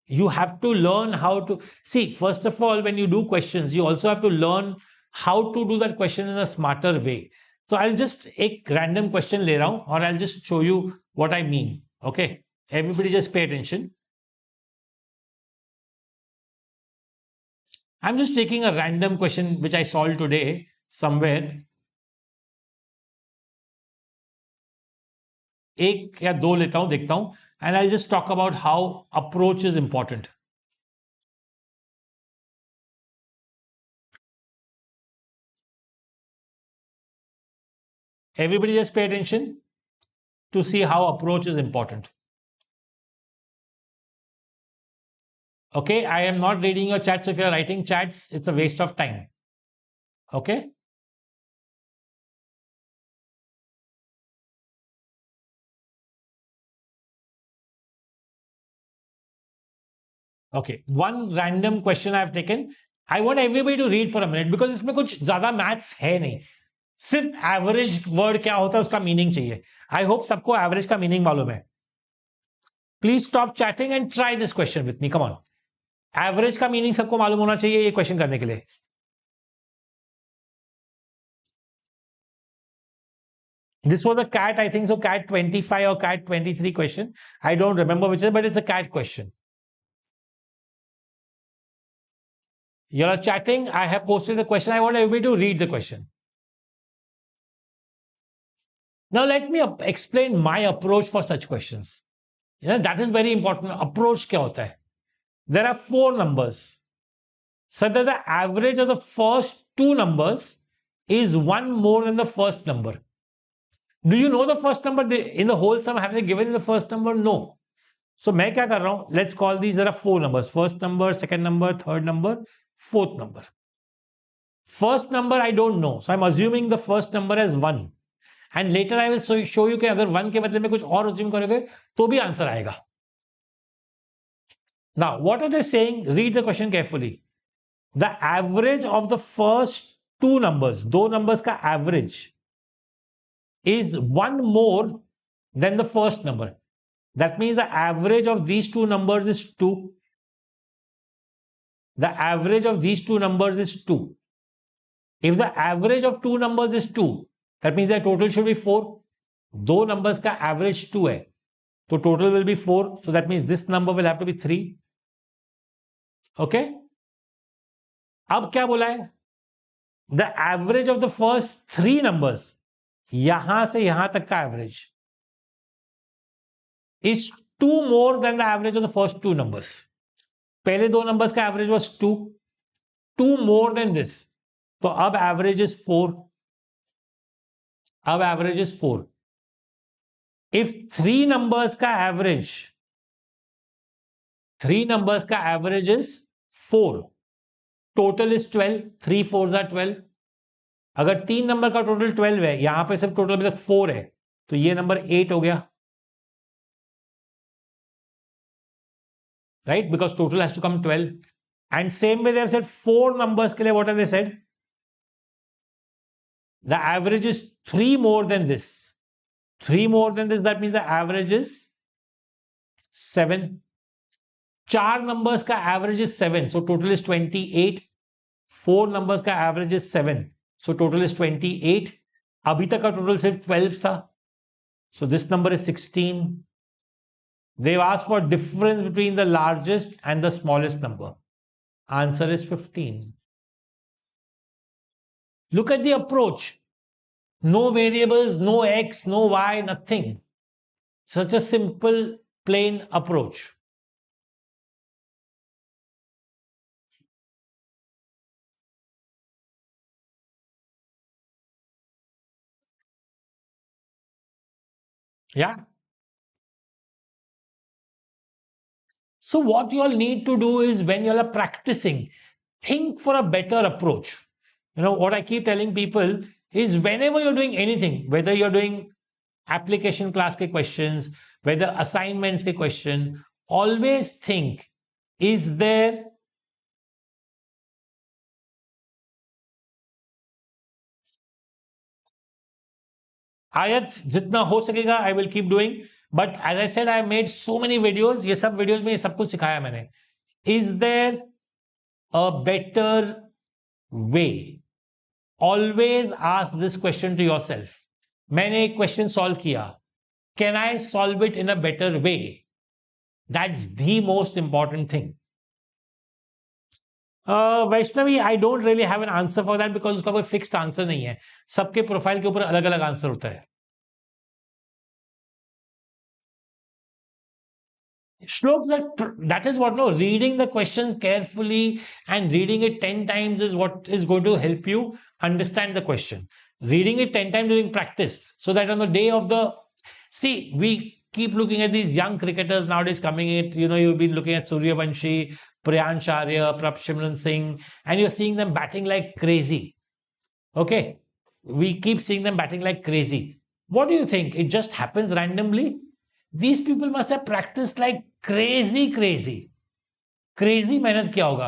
you have to learn how to see. First of all, when you do questions, you also have to learn how to do that question in a smarter way. So I'll just एक random question ले रहा हूँ और I'll just show you what I mean. Okay, everybody just pay attention. I'm just taking a random question which I solved today somewhere. एक या दो लेता हूं, देखता हूं, and I'll just talk about how approach is important. Everybody just pay attention to see how approach is important. Okay, I am not reading your chats. If you are writing chats, it's a waste of time. Okay. Okay, one random question I've taken. I want everybody to read for a minute because इसमें कुछ ज़्यादा maths है नहीं. सिर्फ average word क्या होता है उसका मीनिंग चाहिए. आई होप सबको एवरेज का मीनिंग मालूम है. Please stop chatting and try this question with me. Come on. Average का मीनिंग सबको मालूम होना चाहिए ये क्वेश्चन करने के लिए. This was a CAT, I think so, CAT 25 or CAT 23 question. I don't remember which is, but it's a CAT question. You are chatting. I have posted the question. I want everybody to read the question. Now let me explain my approach for such questions. That is very important. Approach क्या होता है? There are 4 numbers. So that the average of the first 2 numbers is 1 more than the first number. Do you know the first number? In the whole sum, have they given the first number? No. So मैं क्या कर रहा हूं? Let's call these, there are 4 numbers. First number, second number, third number, fourth number. First number I don't know. So I'm assuming the first number as 1. And later I will show you कि अगर 1 के बदले में कुछ और assume करोगे तो भी आंसर आएगा. Now, what are they saying? Read the question carefully. The average of the first 2 numbers, 2 numbers का average is 1 more than the first number. That means the average of these 2 numbers is 2. The average of these 2 numbers is 2. If the average of 2 numbers is 2, that means the total should be 4. 2 numbers का average 2 है. So total will be 4. So that means this number will have to be 3. Okay? अब क्या बोला है? The average of the first 3 numbers, यहां से यहां तक का average, is 2 more than the average of the first 2 numbers. पहले 2 numbers का average was 2. 2 more than this. तो अब average is 4. अब average is 4. If 3 numbers का average, 3 numbers का average is 4. Total is 12. 3 4s are 12. अगर 3 नंबर का total 12 है, यहां पे सिर्फ टोटल अभी तक 4 है, तो ये नंबर 8 हो गया. Right? Because total has to come 12. And same way they have said 4 numbers के लिए, what have they said? The average is 3 more than this. 3 more than this, that means the average is 7. 4 numbers का average is 7. So total is 28. 4 numbers का average is 7. So total is 28. अभी तक का total सिर्फ 12 था. So this number is 16. They've asked for difference between the largest and the smallest number. Answer is 15. Look at the approach. No variables, no x, no y, nothing. Such a simple, plain approach. Yeah. So what you all need to do is when you all are practicing, think for a better approach. What I keep telling people is whenever you're doing anything, whether you're doing application class ke questions, whether assignments ke question, always think, is there आयत जितना हो सकेगा I will keep doing. But as I said, I made so many videos. ये सब videos में ये सब कुछ सिखाया मैंने. Is there a better way? Always ask this question to yourself. मैंने एक question solve किया. Can I solve it in a better way? That's the most important thing. Vaishnavi, I don't really have an answer for that because उसका कोई fixed answer नहीं है. सबके profile के ऊपर अलग-अलग आंसर होता है. Shlok, that is what, no, reading the questions carefully and reading it 10 times is what is going to help you understand the question. reading it 10 times during practice, so that on the day of the, see, we keep looking at these young cricketers nowadays coming in. You've been looking at Suryavanshi, Priyansh Arya, Prabhsimran Singh, and you're seeing them batting like crazy. Okay, we keep seeing them batting like crazy. What do you think? It just happens randomly? These people must have practiced like crazy, crazy. Crazy मेहनत किया होगा.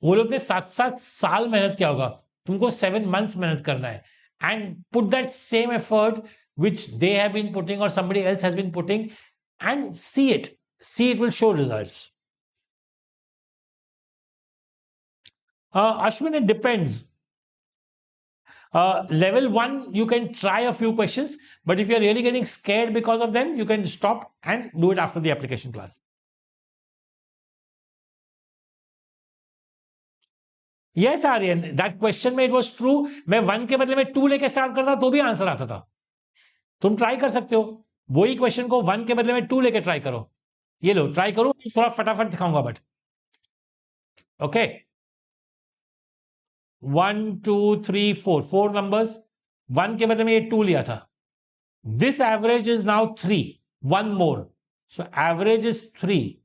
वो लोग ने 7 साल मेहनत किया होगा. तुमको 7 months मेहनत करना है. And put that same effort which they have been putting or somebody else has been putting, and see it. See, it will show results. Ashwin, it depends. Level 1, you can try a few questions, but if you're really getting scared because of them, you can stop and do it after the application class. Yes, Aryan, that question में it was true. मैं 1 के बदले में 2 लेके start करता तो भी answer आता था. तुम ट्राई कर सकते हो. वही क्वेश्चन को 1 के बदले में 2 लेके ट्राई करो. ये लो, ट्राई करो, थोड़ा फटाफट दिखाऊंगा बट. Okay, 1 2 3 4 4 numbers. 1 के बदले में ये 2 लिया था. This average is now 3. One more. So average is 3.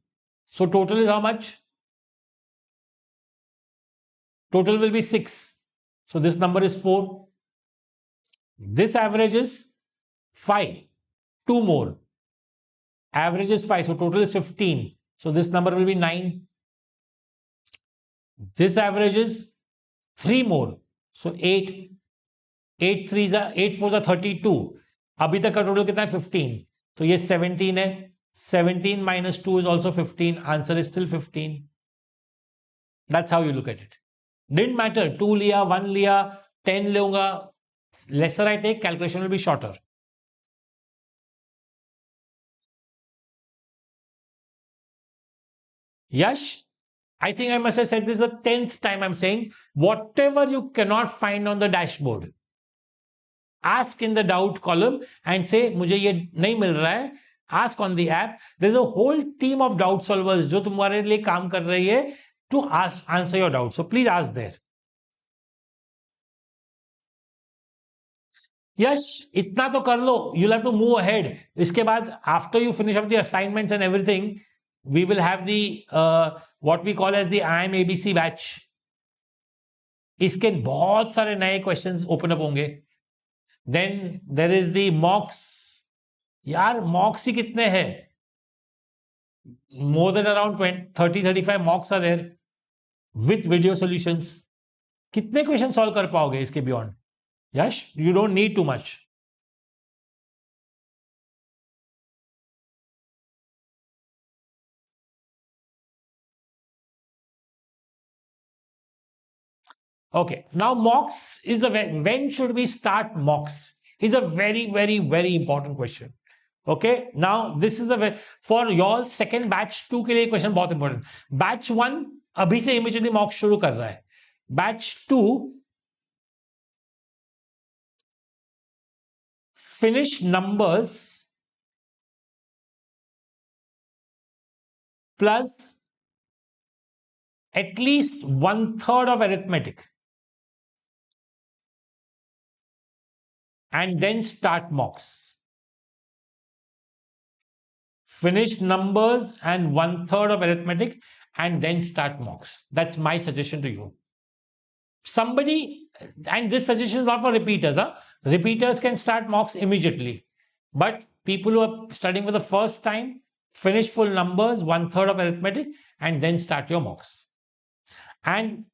So total is how much? Total will be 6. So this number is 4. This average is 5. 2 more. Average is 5. So total is 15. So this number will be 9. This average is 3 more. So 8. 8 3s are 8 4s are 32. अभी तक का total कितना है? 15. तो ये 17 है. 17 minus 2 is also 15. Answer is still 15. That's how you look at it. Didn't matter. 2 लिया, 1 लिया, 10 लूंगा. Lesser I take, calculation will be shorter. Yash, I think I must have said this the 10th time I'm saying, whatever you cannot find on the dashboard, ask in the doubt column and say, मुझे ये नहीं मिल रहा है. Ask on the app. There's a whole team of doubt solvers जो तुम्हारे लिए काम कर रही है to answer your doubt. So please ask there. यश, इतना तो कर लो. You'll have to move ahead. इसके बाद after you finish up the assignments and everything, we will have the what we call as the IIM ABC batch. इसके बहुत सारे नए questions open up होंगे. Then there is the mocks. यार mocks ही कितने हैं? More than around 30-35 mocks are there with video solutions. कितने question solve कर पाओगे इसके beyond? Yash, you don't need too much. Okay, now mocks is the when should we start mocks is a very, very, very important question. Okay, now this is a for your second batch 2 के लिए question बहुत important. Batch 1 अभी से immediately mocks शुरू कर रहा है. Batch 2 finish numbers plus at least 1/3 of arithmetic and then start mocks. Finish numbers and 1/3 of arithmetic and then start mocks. That's my suggestion to you. Somebody, and this suggestion is not for repeaters. Repeaters can start mocks immediately. But people who are studying for the first time, finish full numbers, 1/3 of arithmetic, and then start your mocks. And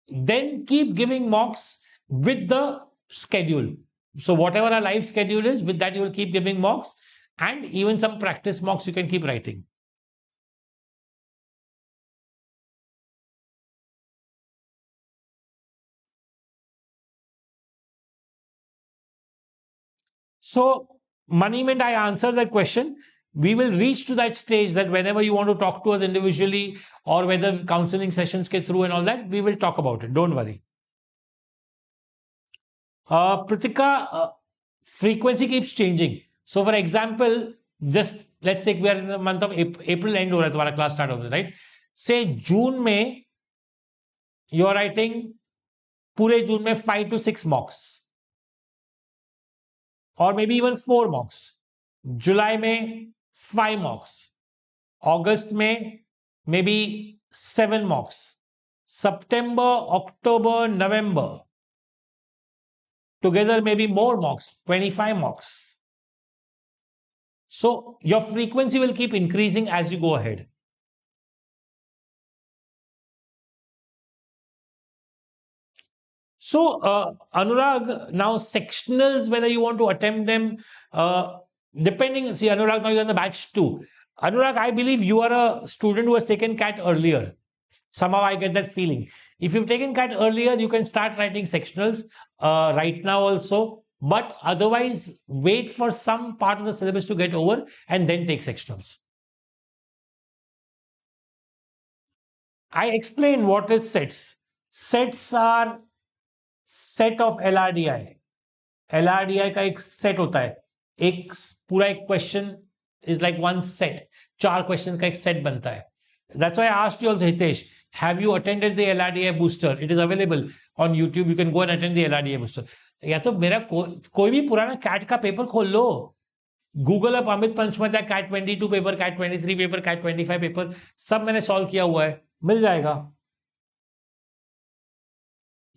then keep giving mocks with the schedule. So whatever our live schedule is, with that you will keep giving mocks, and even some practice mocks you can keep writing. So, Manimint, I answered that question. We will reach to that stage that whenever you want to talk to us individually or whether counseling sessions get through and all that, we will talk about it. Don't worry. Pritika, frequency keeps changing. So, for example, just let's say we are in the month of April end हो रहा है तुम्हारा class start होता है, right? Say June में you are writing पूरे जून में 5 to 6 mocks. or maybe even 4 mocks. July में 5 mocks. August में maybe 7 mocks. September, October, November, together maybe more mocks, 25 mocks. So your frequency will keep increasing as you go ahead. So, Anurag, now sectionals, whether you want to attempt them, depending, see, Anurag, now you're in the batch 2. Anurag, I believe you are a student who has taken CAT earlier. Somehow I get that feeling. If you've taken CAT earlier, you can start writing sectionals right now also. But otherwise, wait for some part of the syllabus to get over and then take sectionals. I explain what is sets. Sets are set of LRDI. LRDI का एक set होता है, एक पूरा एक question is like one set, 4 question का एक set बनता है. That's why I asked you also, Hitesh, have you attended the LRDI booster? It is available on YouTube. You can go and attend the LRDI booster. या तो मेरा कोई भी पुराना कैट का पेपर खोल लो, Google up Amit Panchmatia CAT 22 paper, CAT 23 paper, CAT 25 paper, सब मैंने सॉल्व किया हुआ है, मिल जाएगा.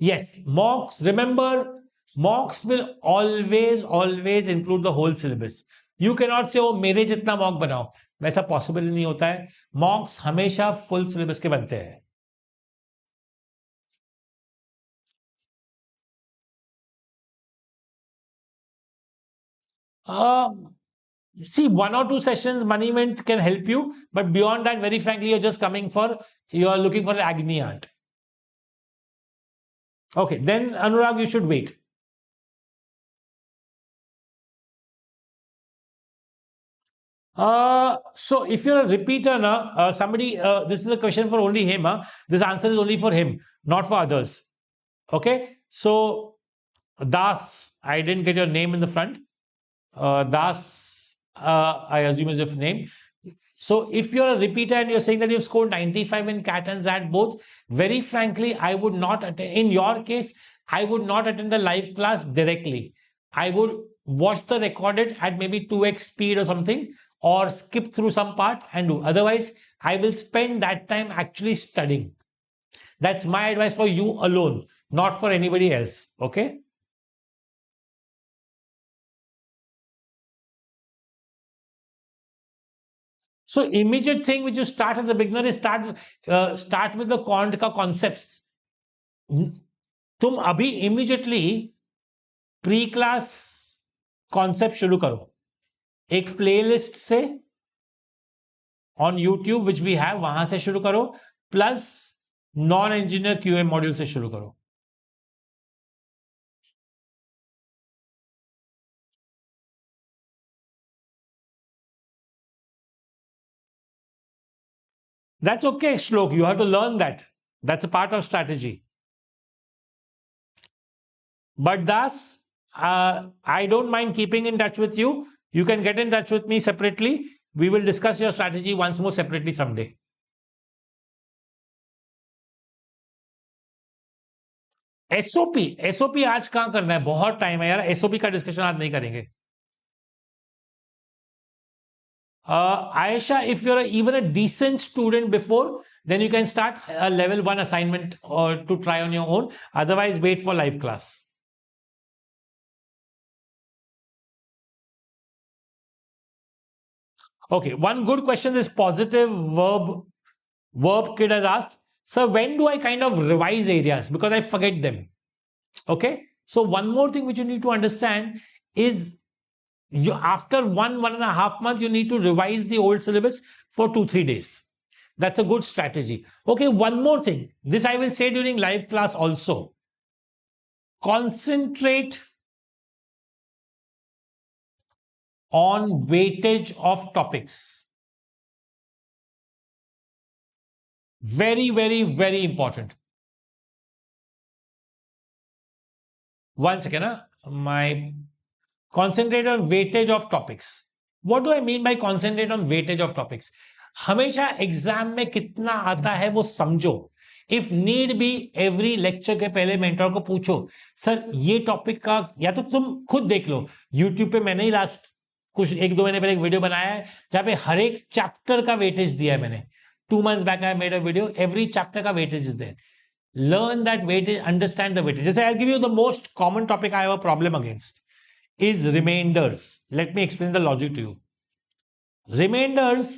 Yes, mocks, remember, mocks will always include the whole syllabus. You cannot say, oh, मेरे जितना mock बनाओ. वैसा possible नहीं होता है. Mocks हमेशा full syllabus के बनते हैं. See, 1 or 2 sessions Monument can help you, but beyond that, very frankly, you're looking for the agony aunt. Okay, then Anurag, you should wait. So if you're a repeater, somebody, this is a question for only him. This answer is only for him, not for others. Okay. So Das, I didn't get your name in the front. Das, I assume is your name. So if you're a repeater and you're saying that you've scored 95 in CAT and XAT both, very frankly, I would not attend. In your case, I would not attend the live class directly. I would watch the recorded at maybe 2x speed or something, or skip through some part and do. Otherwise, I will spend that time actually studying. That's my advice for you alone, not for anybody else. Okay. So immediate thing which you start as a beginner is start with the quant का concepts. तुम अभी immediately pre class concept शुरू करो, एक playlist से on YouTube which we have, वहां से शुरू करो, plus non engineer QA module से शुरू करो. That's okay, Shlok. You have to learn that. That's a part of strategy. But Das, I don't mind keeping in touch with you. You can get in touch with me separately. We will discuss your strategy once more separately someday. SOP आज कहां करना है, बहुत time है यार. SOP का discussion आज नहीं करेंगे. Ayesha, if you're even a decent student before, then you can start a level 1 assignment or to try on your own. Otherwise, wait for live class. Okay, one good question is positive verb kid has asked. So when do I kind of revise areas? Because I forget them. Okay. So one more thing which you need to understand is you after 1.5 months, you need to revise the old syllabus for 2-3 days. That's a good strategy. Okay, one more thing. This I will say during live class also. Concentrate on weightage of topics. Very, very, very important. One second, my concentrate on weightage of topics. What do I mean by concentrate on weightage of topics? हमेशा exam में कितना आता है वो समझो. If need be every lecture के पहले mentor को पूछो, सर ये टॉपिक का, या तो तुम खुद देख लो यूट्यूब पे। मैंने ही लास्ट कुछ 1-2 महीने पहले एक वीडियो बनाया है जहां पे हर एक चैप्टर का वेटेज दिया है मैंने। 2 months back I made a video, every chapter का weightage is there. Learn that weightage, understand the weightage. जैसे I'll give you the most common topic I have a problem against is remainders. Let me explain the logic to you. Remainders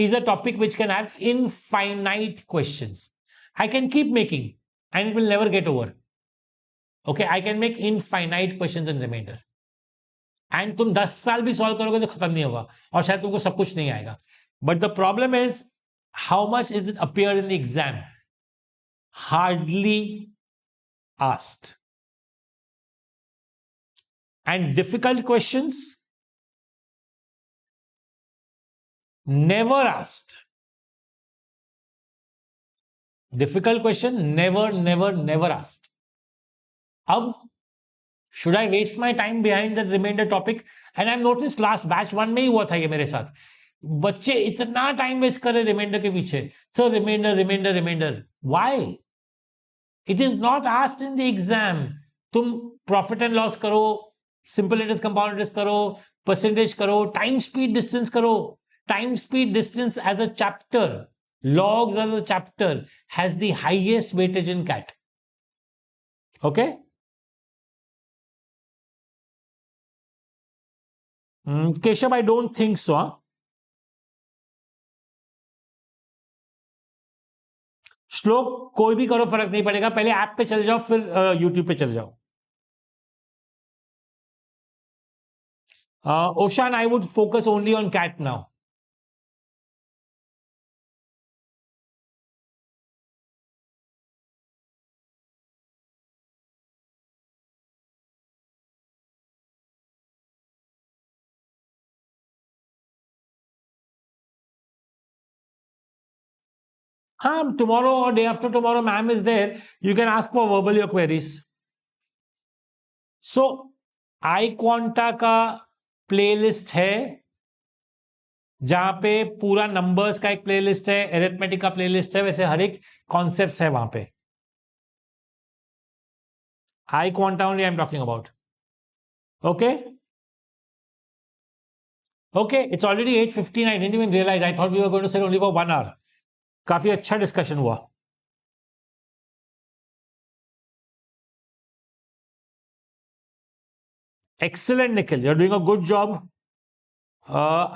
is a topic which can have infinite questions. I can keep making and it will never get over. Okay, I can make infinite questions in remainder. And तुम 10 साल भी solve करोगे तो खत्म नहीं होगा और शायद तुमको सब कुछ नहीं आएगा. But the problem is, how much is it appear in the exam? Hardly asked. And difficult questions, never asked. Difficult question, never asked. Ab, should I waste my time behind the remainder topic? And I've noticed last batch 1 में ही हुआ था ये मेरे साथ. बच्चे इतना time waste कर रहे रिमाइंडर के पीछे. Sir reminder. Why? It is not asked in the exam. तुम प्रॉफिट एंड लॉस करो, सिंपल इंटरेस्ट कंपाउंड इंटरेस्ट करो, परसेंटेज करो, टाइम स्पीड डिस्टेंस करो. Time speed distance as a chapter, logs as a chapter has the highest weightage in CAT. Okay? Keshav, I don't think so. श्लोक कोई भी करो फर्क नहीं पड़ेगा, पहले ऐप पे चले जाओ फिर यूट्यूब पे चले जाओ. Oshan, I would focus only on CAT now. Tomorrow or day after tomorrow, ma'am is there. You can ask for verbal your queries. So, iQuanta का प्लेलिस्ट है जहां पे पूरा नंबर्स का एक प्लेलिस्ट है, एरिथमेटिक का प्लेलिस्ट है, वैसे हर एक कॉन्सेप्ट्स है वहां पे. iQuanta only I'm talking about. Okay? Okay, it's already 8:15. I didn't even realize. I thought we were going to sit only for 1 hour. काफी अच्छा डिस्कशन हुआ. Excellent, Nikhil. You're doing a good job.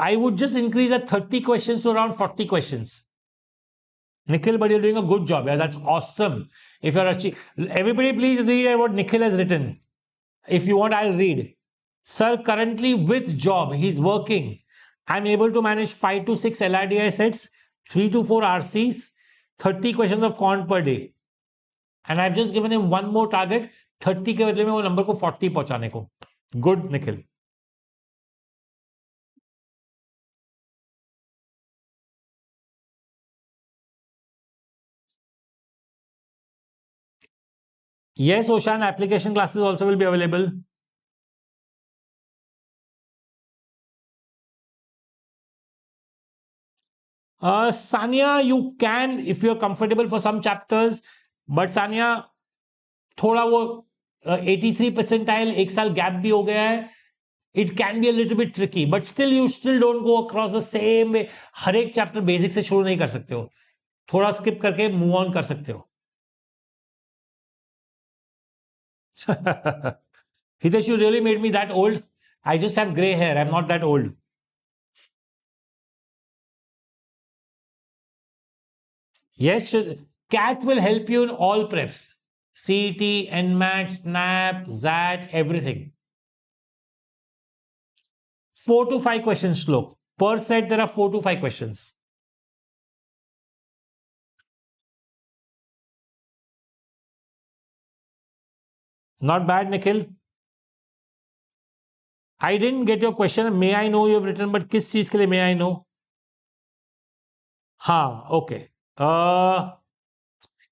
I would just increase at 30 questions to around 40 questions. Nikhil, but you're doing a good job. Yeah, that's awesome. If you're achieving, everybody please read what Nikhil has written. If you want, I'll read. Sir, currently with job, he's working. I'm able to manage 5 to 6 LRDI sets, 3 to 4 RCs, 30 questions of quant per day. And I've just given him one more target, 30 के बदले में वो number को 40 पहुंचाने को. Good, Nikhil. Yes, Oshan, application classes also will be available. Sania, you can if you're comfortable for some chapters, but Sania, थोड़ा वो 83 percentile एक साल गैप भी हो गया है. It can be a little bit tricky, but still you still don't go across the same way. हर एक chapter basic से शुरू नहीं कर सकते हो, थोड़ा स्किप करके मूव ऑन कर सकते हो. Hitesh, you really made me that old. I just have gray hair. I'm not that old. Yes, CAT will help you in all preps. CET, NMAT, SNAP, ZAT, everything. 4 to 5 questions, Shlok. Per set, there are 4 to 5 questions. Not bad, Nikhil. I didn't get your question. May I know you've written, but किस चीज के लिए may I know? हाँ, okay.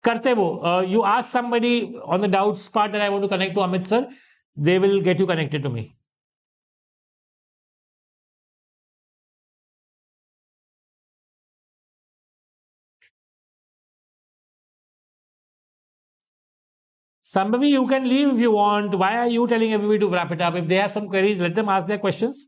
करते वो. You ask somebody on the doubts part that I want to connect to Amit sir. They will get you connected to me. Sambhavi, you can leave if you want. Why are you telling everybody to wrap it up? If they have some queries, let them ask their questions.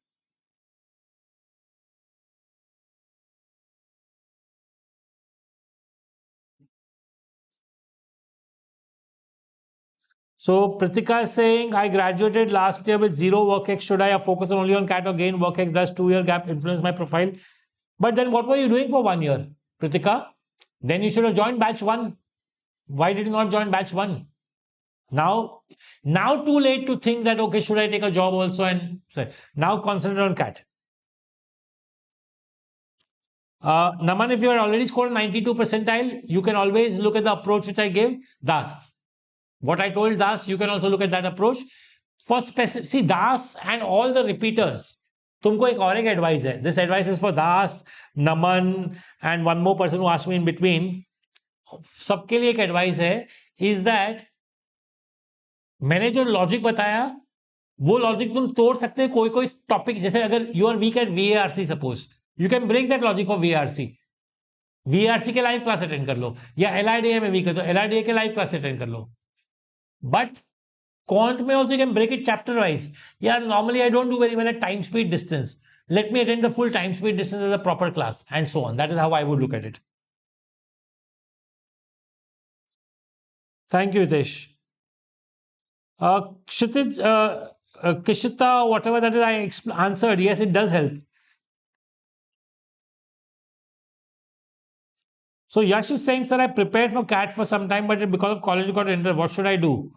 So Pritika is saying, I graduated last year with zero work X. Should I focus only on CAT or gain work X? Does 2 year gap influence my profile? But then what were you doing for 1 year, Pritika? Then you should have joined batch 1. Why did you not join batch 1? Now, now too late to think that, okay, should I take a job also and say, now concentrate on CAT. Naman, if you are already scored 92 percentile, you can always look at the approach which I gave, Das. What I told Das, you can also look at that approach. For specific, see, Das and all the repeaters, तुमको एक और एक advice है. This advice is for Das, Naman, and one more person who asked me in between. सबके लिए एक advice है, is that मैंने जो लॉजिक बताया वो लॉजिक तुम तोड़ सकते हो कोई कोई टॉपिक, जैसे अगर you are weak at VARC suppose, you can break that logic of VARC के लाइव क्लास अटेंड कर लो, या LRDI में वीक है तो LRDI के लाइव क्लास अटेंड कर लो. बट Quant में also you can break it chapter wise. Yeah, normally I don't do very well at time speed distance. Let me attend the full time speed distance as a proper class and so on. That is how I would look at it. Thank you, Hitesh. Kshitij, Kishita, whatever that is, I answered. Yes, it does help. So Yash is saying, sir, I prepared for CAT for some time, but because of college got entered, what should I do?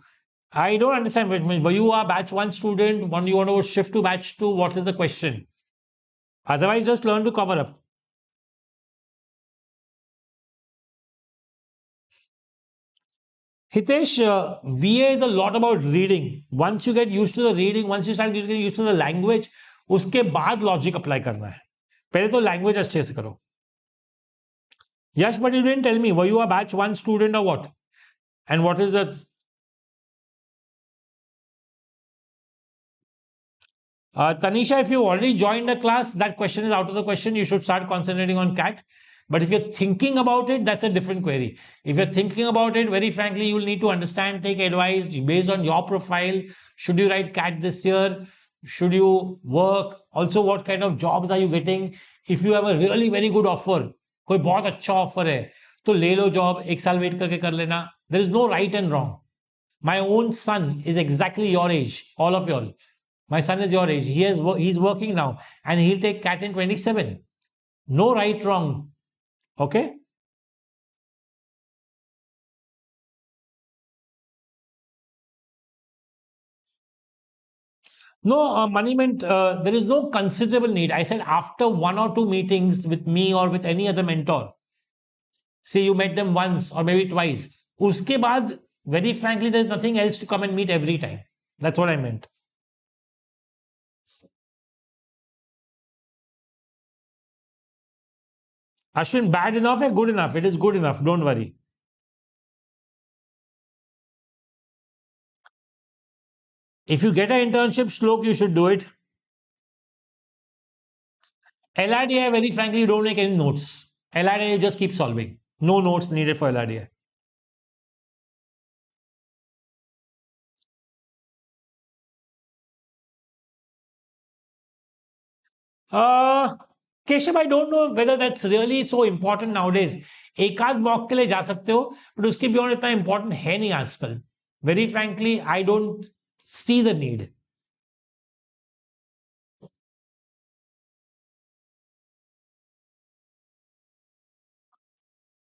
I don't understand. Were you a batch 1 student? When you want to shift to batch 2, what is the question? Otherwise, just learn to cover up. Hitesh, VA is a lot about reading. Once you get used to the reading, once you start getting used to the language, उसके बाद logic apply करना है. पहले तो language अच्छे से करो. Yash, but you didn't tell me, were you a batch 1 student or what? And what is the... Tanisha, if you already joined a class, that question is out of the question. You should start concentrating on CAT. But if you're thinking about it, that's a different query. If you're thinking about it, very frankly, you'll need to understand, take advice based on your profile. Should you write CAT this year? Should you work? Also, what kind of jobs are you getting? If you have a really very good offer, कोई बहुत अच्छा offer है तो ले लो job, एक साल wait करके कर लेना. There is no right and wrong. My own son is exactly your age, all of y'all. My son is your age. He's working now and he'll take CAT in 27. No right, wrong. Okay? No, money meant there is no considerable need. I said after 1 or 2 meetings with me or with any other mentor, say you met them once or maybe twice, uske baad, very frankly, there's nothing else to come and meet every time. That's what I meant. Ashwin, bad enough or good enough? It is good enough. Don't worry. If you get an internship, Shlok, you should do it. LRDI, very frankly, you don't make any notes. LRDI, you just keep solving. No notes needed for LRDI. Keshav, I don't know whether that's really so important nowadays. एक आध mock के लिए जा सकते हो, but उसके beyond इतना important है नहीं आजकल. Very frankly, I don't see the need.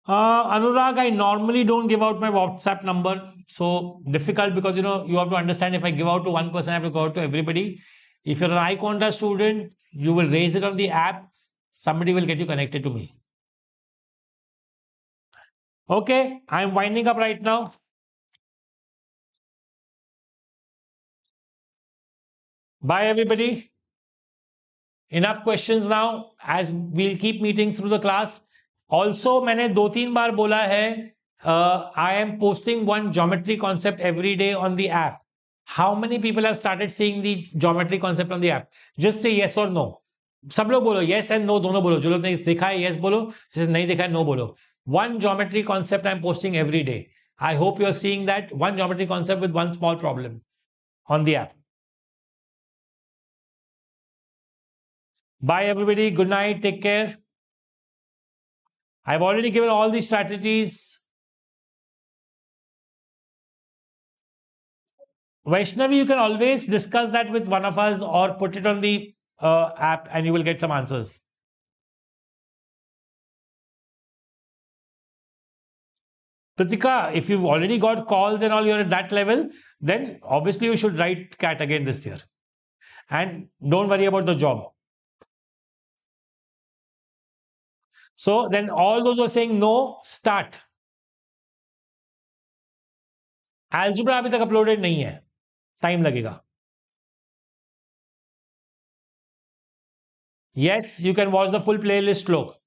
Anurag, I normally don't give out my WhatsApp number. So difficult because you have to understand, if I give out to one person, I have to go out to everybody. If you're an iQuanta student, you will raise it on the app. Somebody will get you connected to me. Okay, I'm winding up right now. Bye, everybody. Enough questions now, as we'll keep meeting through the class. Also, मैंने 2-3 बार बोला है, I am posting one geometry concept every day on the app. How many people have started seeing the geometry concept on the app? Just say yes or no. सब लोग बोलो yes and no, दोनों बोलो. जो लोग नहीं देखा है yes बोलो, जिसे नहीं देखा है no बोलो. One geometry concept I'm posting every day. I hope you're seeing that one geometry concept with one small problem on the app. Bye, everybody. Good night. Take care. I've already given all these strategies. Vaishnavi, you can always discuss that with one of us or put it on the app and you will get some answers. Pritika, if you've already got calls and all, you're at that level, then obviously you should write CAT again this year. And don't worry about the job. So then all those who are saying no, start. Algebra अभी तक uploaded नहीं है. Time लगेगा. Yes, you can watch the full playlist. Look.